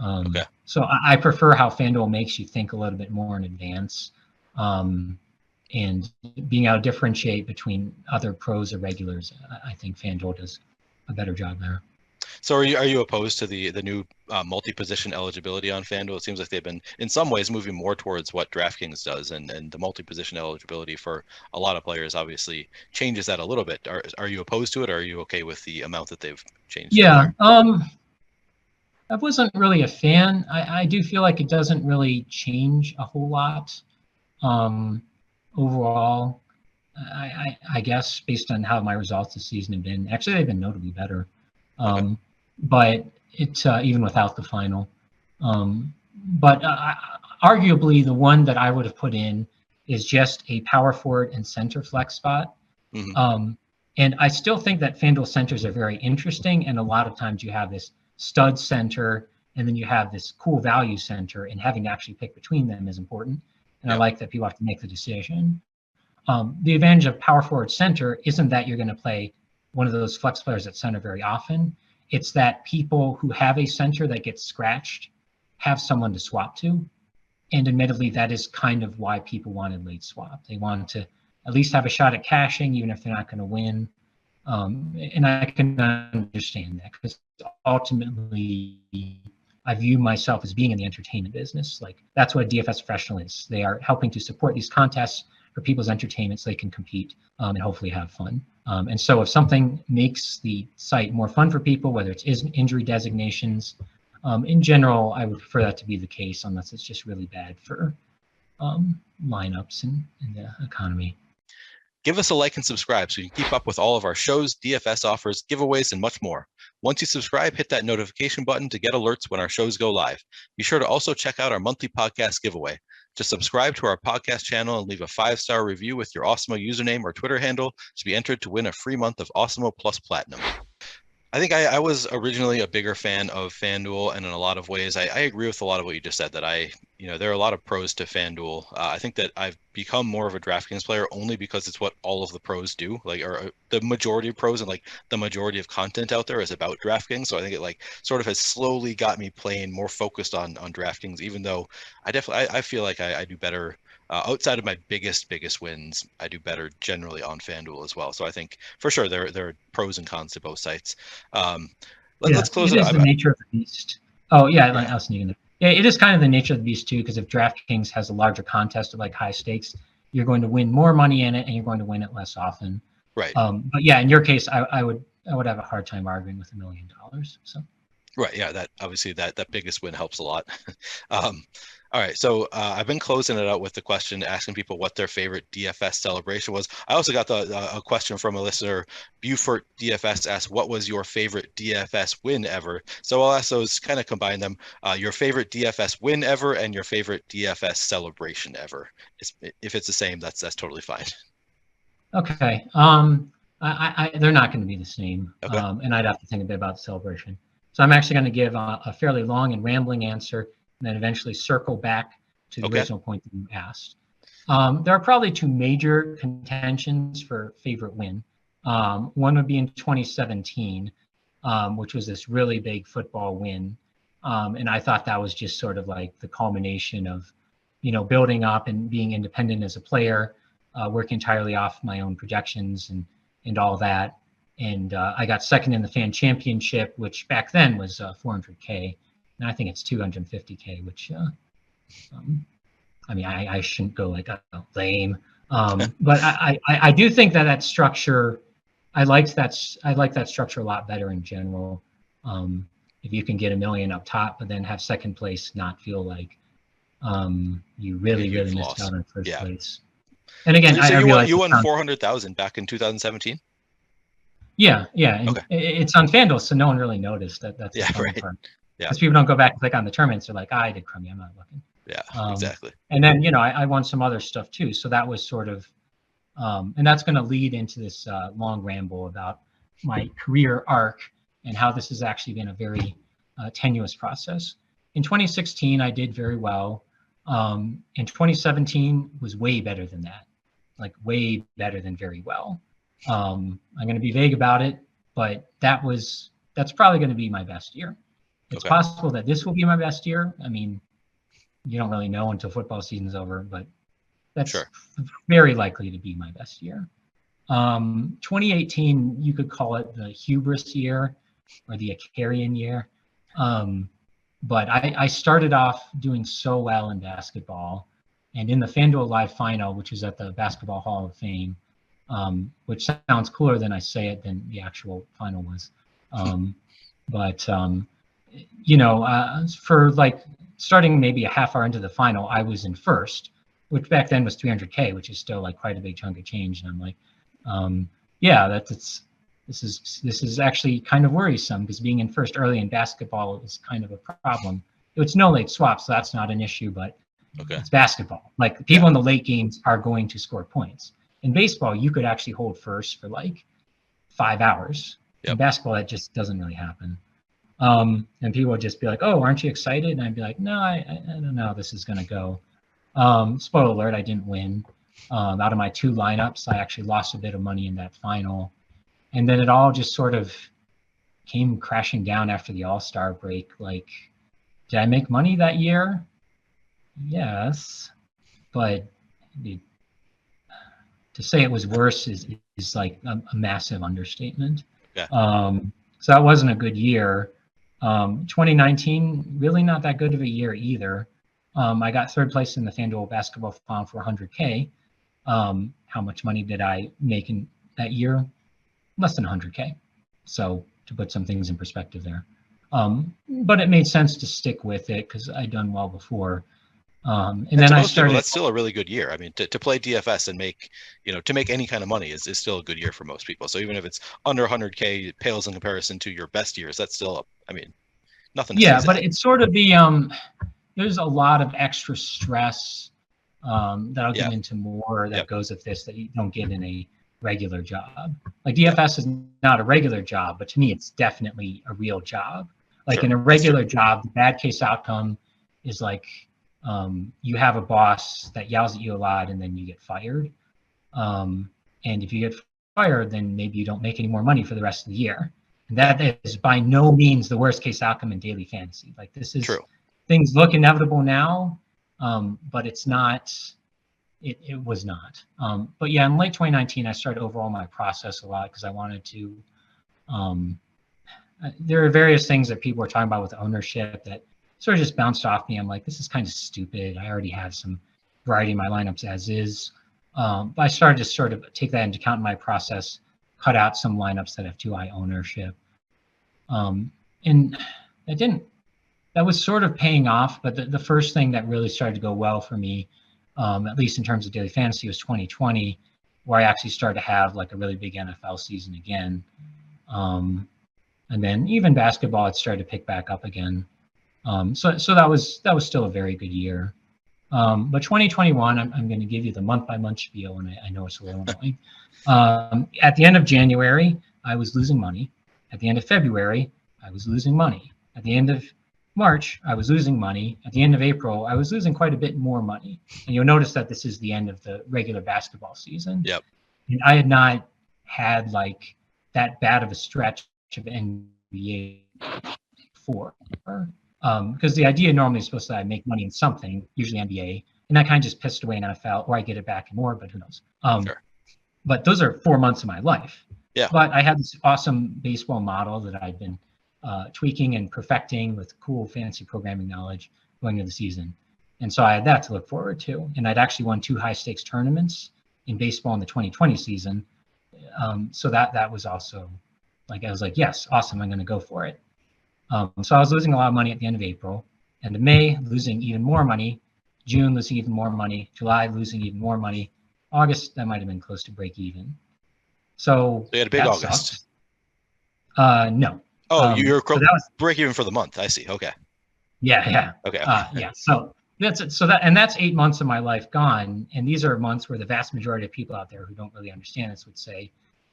Okay. So I prefer how FanDuel makes you think a little bit more in advance, and being able to differentiate between other pros or regulars. I think FanDuel does a better job there. So are you opposed to the new multi-position eligibility on FanDuel? It seems like they've been in some ways moving more towards what DraftKings does, and the multi-position eligibility for a lot of players obviously changes that a little bit. Are you opposed to it, or are you okay with the amount that they've changed? Yeah. I wasn't really a fan. I do feel like it doesn't really change a whole lot overall. I guess based on how my results this season have been, actually they've been notably better. But it's even without the final. But arguably the one that I would have put in is just a power forward and center flex spot. Mm-hmm. And I still think that FanDuel centers are very interesting. And a lot of times you have this stud center, and then you have this cool value center, and having to actually pick between them is important. And I like that people have to make the decision. The advantage of power forward center isn't that you're going to play one of those flex players at center very often. It's that people who have a center that gets scratched have someone to swap to. And admittedly, that is kind of why people wanted late swap. They wanted to at least have a shot at cashing, even if they're not going to win. And I can understand that, because ultimately I view myself as being in the entertainment business. Like that's what a DFS professional is. They are helping to support these contests for people's entertainment so they can compete and hopefully have fun. And so if something makes the site more fun for people, whether it's injury designations, in general, I would prefer that to be the case unless it's just really bad for lineups and the economy. Give us a like and subscribe so you can keep up with all of our shows, DFS offers, giveaways, and much more. Once you subscribe, hit that notification button to get alerts when our shows go live. Be sure to also check out our monthly podcast giveaway. Just subscribe to our podcast channel and leave a 5-star review with your Awesemo username or Twitter handle to be entered to win a free month of Awesemo Plus Platinum. I think I was originally a bigger fan of FanDuel, and in a lot of ways, I agree with a lot of what you just said, that there are a lot of pros to FanDuel. I think that I've become more of a DraftKings player only because it's what all of the pros do, or the majority of pros and like the majority of content out there is about DraftKings. So I think it like sort of has slowly got me playing more focused on DraftKings, even though I feel like I do better. Outside of my biggest wins, I do better generally on FanDuel as well. So I think for sure there are pros and cons to both sites. Let's close it. It is the nature of the beast. Oh yeah, I was sneaking there. Yeah, it is kind of the nature of the beast too, because if DraftKings has a larger contest of like high stakes, you're going to win more money in it, and you're going to win it less often. Right. But yeah, in your case, I would have a hard time arguing with $1 million. So. Right. Yeah. That obviously that biggest win helps a lot. All right, so I've been closing it out with the question, asking people what their favorite DFS celebration was. I also got a question from a listener, Buford DFS asked, what was your favorite DFS win ever? So I'll ask those, kind of combine them, your favorite DFS win ever and your favorite DFS celebration ever. If it's the same, that's totally fine. Okay. They're not going to be the same, okay. And I'd have to think a bit about the celebration. So I'm actually going to give a fairly long and rambling answer, and then eventually circle back to the original point that you asked. There are probably two major contentions for favorite win. One would be in 2017, which was this really big football win. And I thought that was just sort of like the culmination of, building up and being independent as a player, working entirely off my own projections and all that. And I got second in the fan championship, which back then was $400K. And I think it's $250K, which, I shouldn't go like lame, but I do think that structure, I like that structure a lot better in general. If you can get $1 million up top, but then have second place not feel like you really missed out on first place. And again, so you won 400,000 back in 2017. Yeah, and it's on FanDuel, so no one really noticed that. That's right. Yeah, because people don't go back and click on the tournaments. They're like, I did crummy, I'm not looking. Yeah, exactly. And then I won some other stuff too. So that was sort of, and that's going to lead into this long ramble about my career arc and how this has actually been a very tenuous process. In 2016, I did very well. In 2017 was way better than that, like way better than very well. I'm going to be vague about it, but that's probably going to be my best year. It's possible that this will be my best year. I mean, you don't really know until football season's over, but that's very likely to be my best year. 2018, you could call it the hubris year or the Icarian year. But I started off doing so well in basketball, and in the FanDuel Live final, which is at the Basketball Hall of Fame, which sounds cooler than I say it than the actual final was. For like starting maybe a half hour into the final, I was in first, which back then was $300K, which is still like quite a big chunk of change. And I'm like, this is actually kind of worrisome, because being in first early in basketball is kind of a problem. It's no late swap, so that's not an issue, but it's basketball. Like people in the late games are going to score points. In baseball, you could actually hold first for like 5 hours. In basketball, that just doesn't really happen. And people would just be like, oh, aren't you excited? And I'd be like, no, I don't know how this is going to go. Spoiler alert, I didn't win. Out of my 2 lineups, I actually lost a bit of money in that final. And then it all just sort of came crashing down after the All-Star break. Like, did I make money that year? Yes. But to say it was worse is like a massive understatement. So that wasn't a good year. 2019, really not that good of a year either. I got third place in the FanDuel basketball final for 100K. How much money did I make in that year? Less than 100K. So to put some things in perspective there. But it made sense to stick with it because I'd done well before. And then I started. People, that's still a really good year. I mean, to play DFS and make, to make any kind of money is still a good year for most people. So even if it's under 100K, it pales in comparison to your best years. That's still, I mean, nothing to Yeah, sneeze but at. it's sort of the there's a lot of extra stress that I'll get into more that goes with this that you don't get in a regular job. Like DFS is not a regular job, but to me, it's definitely a real job. Like in a regular job, the bad case outcome is like you have a boss that yells at you a lot and then you get fired. And if you get fired, then maybe you don't make any more money for the rest of the year. And that is by no means the worst case outcome in daily fantasy. Like this is true. Things look inevitable now, but it's not. It was not. But yeah, in late 2019, I started overall my process a lot because I wanted to. There are various things that people were talking about with ownership that sort of just bounced off me. I'm like, this is kind of stupid. I already have some variety in my lineups as is. But I started to sort of take that into account in my process, cut out some lineups that have too high ownership. And that was sort of paying off. But the first thing that really started to go well for me, at least in terms of daily fantasy, was 2020, where I actually started to have like a really big NFL season again. And then even basketball, it started to pick back up again. So that was still a very good year. But 2021, I'm going to give you the month-by-month spiel, and I know it's a little annoying. At the end of January, I was losing money. At the end of February, I was losing money. At the end of March, I was losing money. At the end of April, I was losing quite a bit more money. And you'll notice that this is the end of the regular basketball season. Yep. And I had not had like that bad of a stretch of NBA before. Because the idea normally is supposed to make money in something, usually NBA, and that kind of just pissed away in NFL, or I get it back and more, but who knows? Sure. But those are 4 months of my life. Yeah. But I had this awesome baseball model that I'd been tweaking and perfecting with cool fantasy programming knowledge going into the season. And so I had that to look forward to. And I'd actually won 2 high stakes tournaments in baseball in the 2020 season. So that was also like, I was like, yes, awesome, I'm going to go for it. So I was losing a lot of money at the end of April, and in May, losing even more money, June, losing even more money, July, losing even more money, August, that might have been close to break even. So you had a big August. No. Oh, you're break even for the month. I see. Okay. Yeah. Okay. Yeah. So that's it. So that's 8 months of my life gone. And these are months where the vast majority of people out there who don't really understand this would say,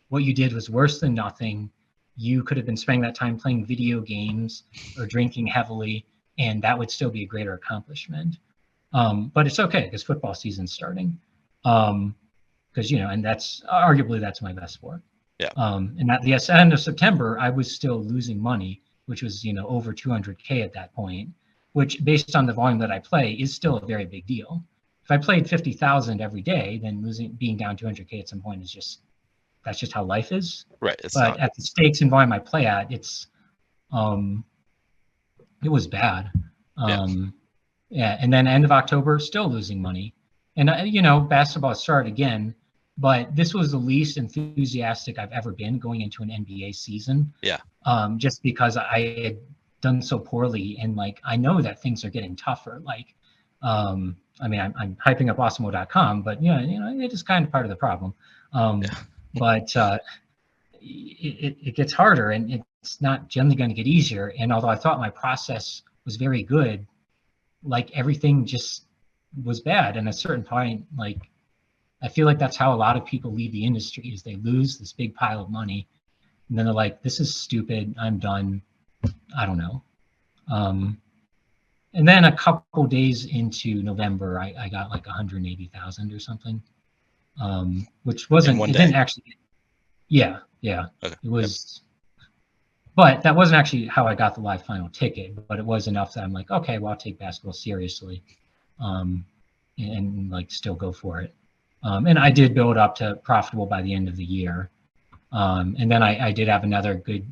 what you did was worse than nothing. You could have been spending that time playing video games or drinking heavily, and that would still be a greater accomplishment. But it's okay because football season's starting. Because, and that's arguably that's my best sport. Yeah. And at the end of September, I was still losing money, which was, over 200K at that point, which based on the volume that I play is still a very big deal. If I played 50,000 every day, then being down 200K at some point is that's just how life is. Right. But at the stakes and volume I play at, it was bad. Yeah. And then end of October, still losing money. And, basketball started again, but this was the least enthusiastic I've ever been going into an NBA season. Yeah. Just because I had done so poorly, and I know that things are getting tougher. I'm hyping up Awesemo.com, but it is kind of part of the problem. But it gets harder, and it's not generally going to get easier. And although I thought my process was very good, everything just was bad. And at a certain point, I feel like that's how a lot of people leave the industry, is they lose this big pile of money, and then they're like, this is stupid, I'm done, I don't know. And then a couple days into November, I got 180,000 or something. Which wasn't, it didn't actually, yeah. Okay. It was, but that wasn't actually how I got the live final ticket, but it was enough that I'm like, okay, well, I'll take basketball seriously, and still go for it. And I did build up to profitable by the end of the year. And then I did have another good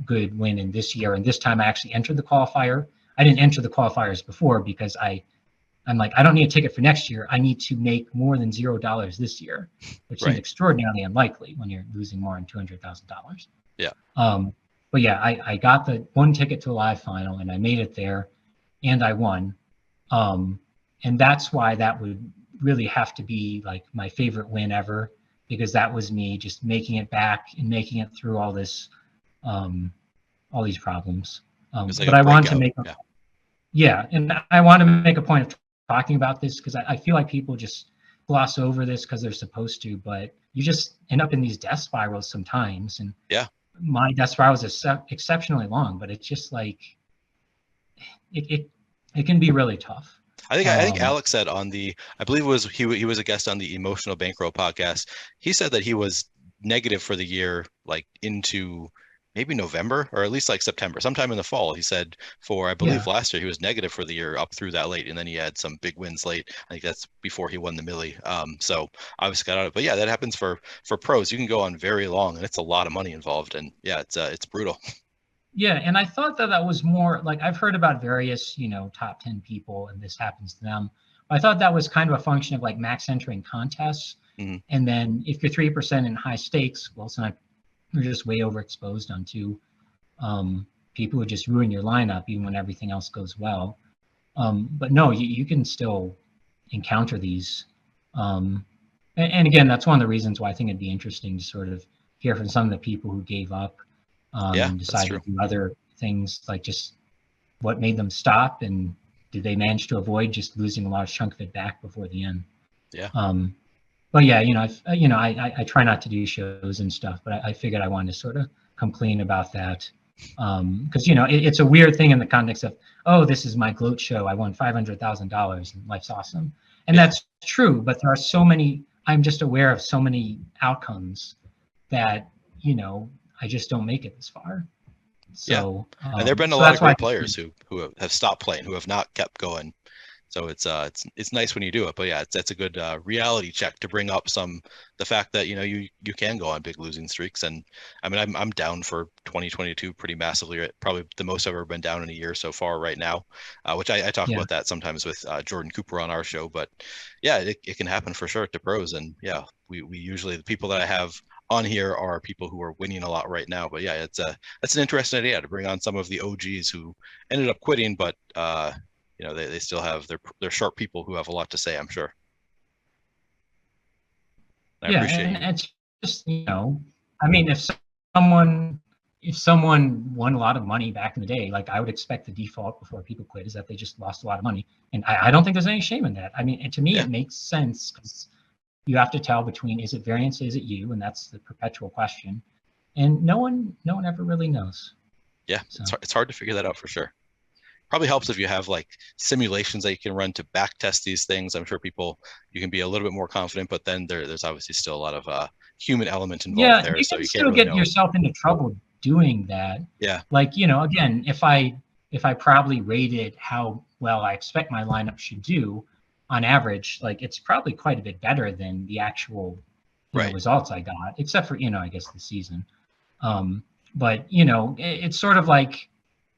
good win in this year. And this time I actually entered the qualifier. I didn't enter the qualifiers before because I'm like, I don't need a ticket for next year. I need to make more than $0 this year, which seems extraordinarily unlikely when you're losing more than $200,000. Yeah. But yeah, I got the one ticket to a live final and I made it there and I won. And that's why that would really have to be like my favorite win ever, because that was me just making it back and making it through all this, all these problems. But I want to make and I want to make a point of talking about this because I feel like people just gloss over this because they're supposed to, but you just end up in these death spirals sometimes. And my death spiral is exceptionally long, but it's just like it can be really tough. I think Alex said on the, I believe it was he was a guest on the Emotional Bankroll podcast. He said that he was negative for the year, like into maybe November or at least like September, sometime in the fall. He said for, I believe last year, he was negative for the year up through that late. And then he had some big wins late. I think that's before he won the Millie. So obviously got out of it. But yeah, that happens for pros. You can go on very long and it's a lot of money involved. And yeah, it's brutal. Yeah, and I thought that was more like, I've heard about various, top 10 people and this happens to them. But I thought that was kind of a function of like max entering contests. Mm-hmm. And then if you're 3% in high stakes, well, sometimes you're just way overexposed onto people who just ruin your lineup even when everything else goes well. But no, you can still encounter these. And again, that's one of the reasons why I think it'd be interesting to sort of hear from some of the people who gave up and decided to do other things, like just what made them stop and did they manage to avoid just losing a large chunk of it back before the end? Yeah. But yeah, I try not to do shows and stuff, but I figured I wanted to sort of come clean about that. Because, it's a weird thing in the context of, oh, this is my gloat show. I won $500,000 and life's awesome. And that's true, but there are so many, I'm just aware of so many outcomes that, I just don't make it this far. So, and there've been a lot of great players who have stopped playing, who have not kept going. So it's nice when you do it, but yeah, that's a good reality check to bring up the fact that you can go on big losing streaks. And I mean I'm down for 2022 pretty massively, probably the most I've ever been down in a year so far right now, which I talk about that sometimes with Jordan Cooper on our show. But yeah, it can happen for sure to pros. And yeah, we usually, the people that I have on here are people who are winning a lot right now. But yeah, that's an interesting idea to bring on some of the OGs who ended up quitting, but they still have they're sharp people who have a lot to say, I'm sure. I appreciate and it's just, I mean, if someone won a lot of money back in the day, like I would expect the default before people quit is that they just lost a lot of money. And I don't think there's any shame in that. I mean, and to me, it makes sense because you have to tell between, is it variance, is it you? And that's the perpetual question. And no one ever really knows. Yeah, so it's hard to figure that out for sure. Probably helps if you have like simulations that you can run to back test these things. I'm sure you can be a little bit more confident, but then there's obviously still a lot of human element involved there. You can still get yourself into trouble doing that. Yeah. Like, again, if I probably rated how well I expect my lineup should do on average, like it's probably quite a bit better than the actual results I got, except for, I guess the season. But, it's sort of like,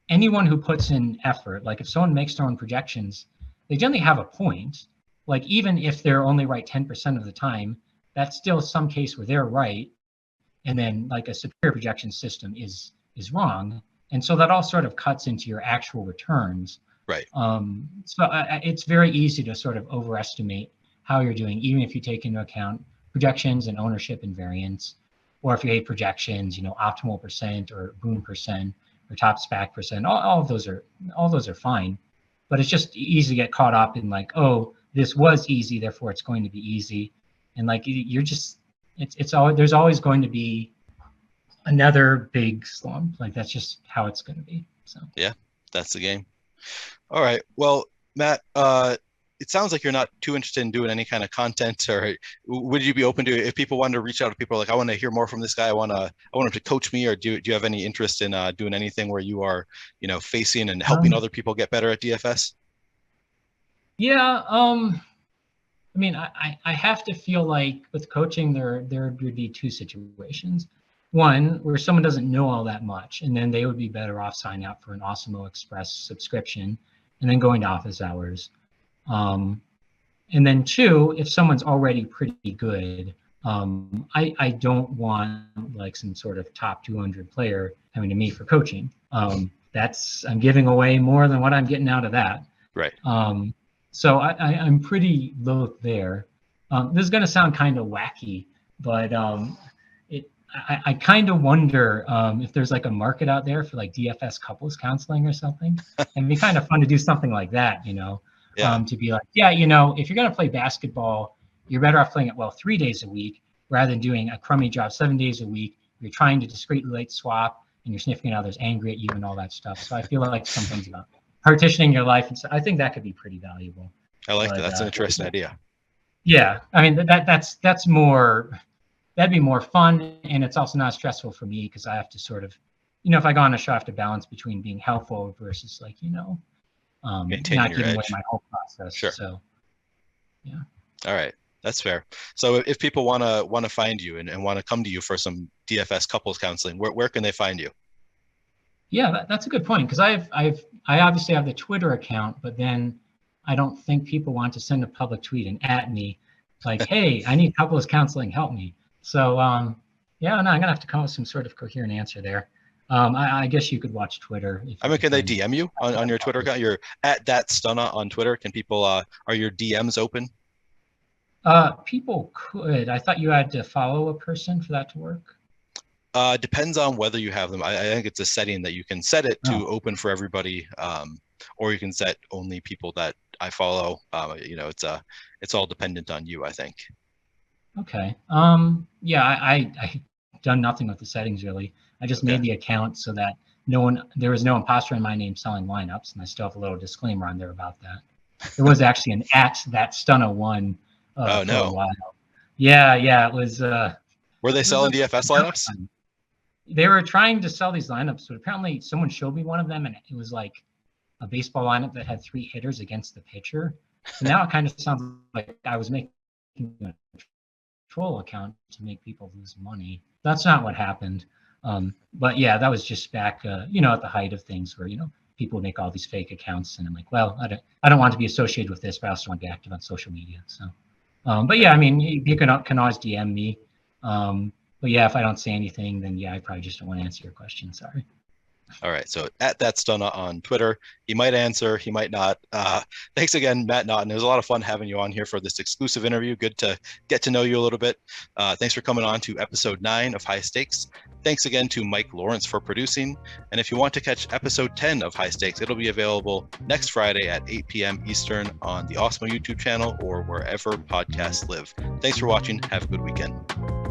anyone who puts in effort, like if someone makes their own projections, they generally have a point. Like even if they're only right 10% of the time, that's still some case where they're right. And then like a superior projection system is wrong. And so that all sort of cuts into your actual returns. Right. So it's very easy to sort of overestimate how you're doing, even if you take into account projections and ownership and variance, or if you hate projections, optimal percent or boom percent, or top SPAC percent, all of those are fine, but it's just easy to get caught up in like, oh, this was easy, therefore it's going to be easy, and like there's always going to be another big slump. Like that's just how it's going to be. So yeah, that's the game. All right, well, Matt, it sounds like you're not too interested in doing any kind of content, or would you be open to, if people wanted to reach out to people like, I want to hear more from this guy, I want him to coach me, or do you have any interest in doing anything where you are, facing and helping other people get better at DFS? Yeah, I mean, I have to feel like with coaching there would be two situations. one where someone doesn't know all that much, and then they would be better off signing up for an Awesemo Express subscription and then going to office hours. And then two, if someone's already pretty good, I don't want like some sort of top 200 player coming to me for coaching. I'm giving away more than what I'm getting out of that. Right. So I'm pretty low there. This is going to sound kind of wacky, but I kind of wonder if there's like a market out there for like DFS couples counseling or something. It'd be kind of fun to do something like that, you know, to be like, yeah, you know, if you're going to play basketball, you're better off playing it well 3 days a week rather than doing a crummy job 7 days a week. You're trying to discreetly late swap and you're sniffing others angry at you and all that stuff. So I feel like some things about partitioning your life, and so I think that could be pretty valuable. I like that. That's an interesting idea. Yeah, I mean that's more. That'd be more fun, and it's also not stressful for me because I have to sort of, you know, if I go on a show, I have to balance between being helpful versus like, you know, not giving away my whole process. Sure. So, yeah. All right, that's fair. So if people want to find you and want to come to you for some DFS couples counseling, where can they find you? Yeah, that's a good point because I obviously have the Twitter account, but then I don't think people want to send a public tweet and at me like, hey, I need couples counseling, help me. So, yeah, no, I'm gonna have to come up with some sort of coherent answer there. I guess you could watch Twitter. I mean, can they DM you on your Twitter account? You're at ThatStunna on Twitter. Can people, are your DMs open? People could. I thought you had to follow a person for that to work. Depends on whether you have them. I think it's a setting that you can set it to open for everybody, or you can set only people that I follow. You know, it's all dependent on you, I think. Okay. Yeah, I done nothing with the settings really. I just made the account so that there was no imposter in my name selling lineups, and I still have a little disclaimer on there about that. There was actually an at ThatStunna one for a while. Yeah, it was. Were they selling DFS lineups? They were trying to sell these lineups, but apparently someone showed me one of them, and it was like a baseball lineup that had 3 hitters against the pitcher. So now it kind of sounds like I was making a troll account to make people lose money. That's not what happened. But yeah, that was just back, you know, at the height of things where, you know, people would make all these fake accounts, and I'm like, well, I don't want to be associated with this, but I also want to be active on social media. So, but yeah, I mean, you can always DM me. But yeah, if I don't say anything, then yeah, I probably just don't want to answer your question. Sorry. All right, so at ThatStunna on Twitter. He might answer, he might not. Thanks again, Matt Naugton. It was a lot of fun having you on here for this exclusive interview. Good to get to know you a little bit. Thanks for coming on to episode 9 of High Stakes. Thanks again to Mike Lawrence for producing. And if you want to catch episode 10 of High Stakes, it'll be available next Friday at 8 p.m. Eastern on the Awesemo YouTube channel or wherever podcasts live. Thanks for watching. Have a good weekend.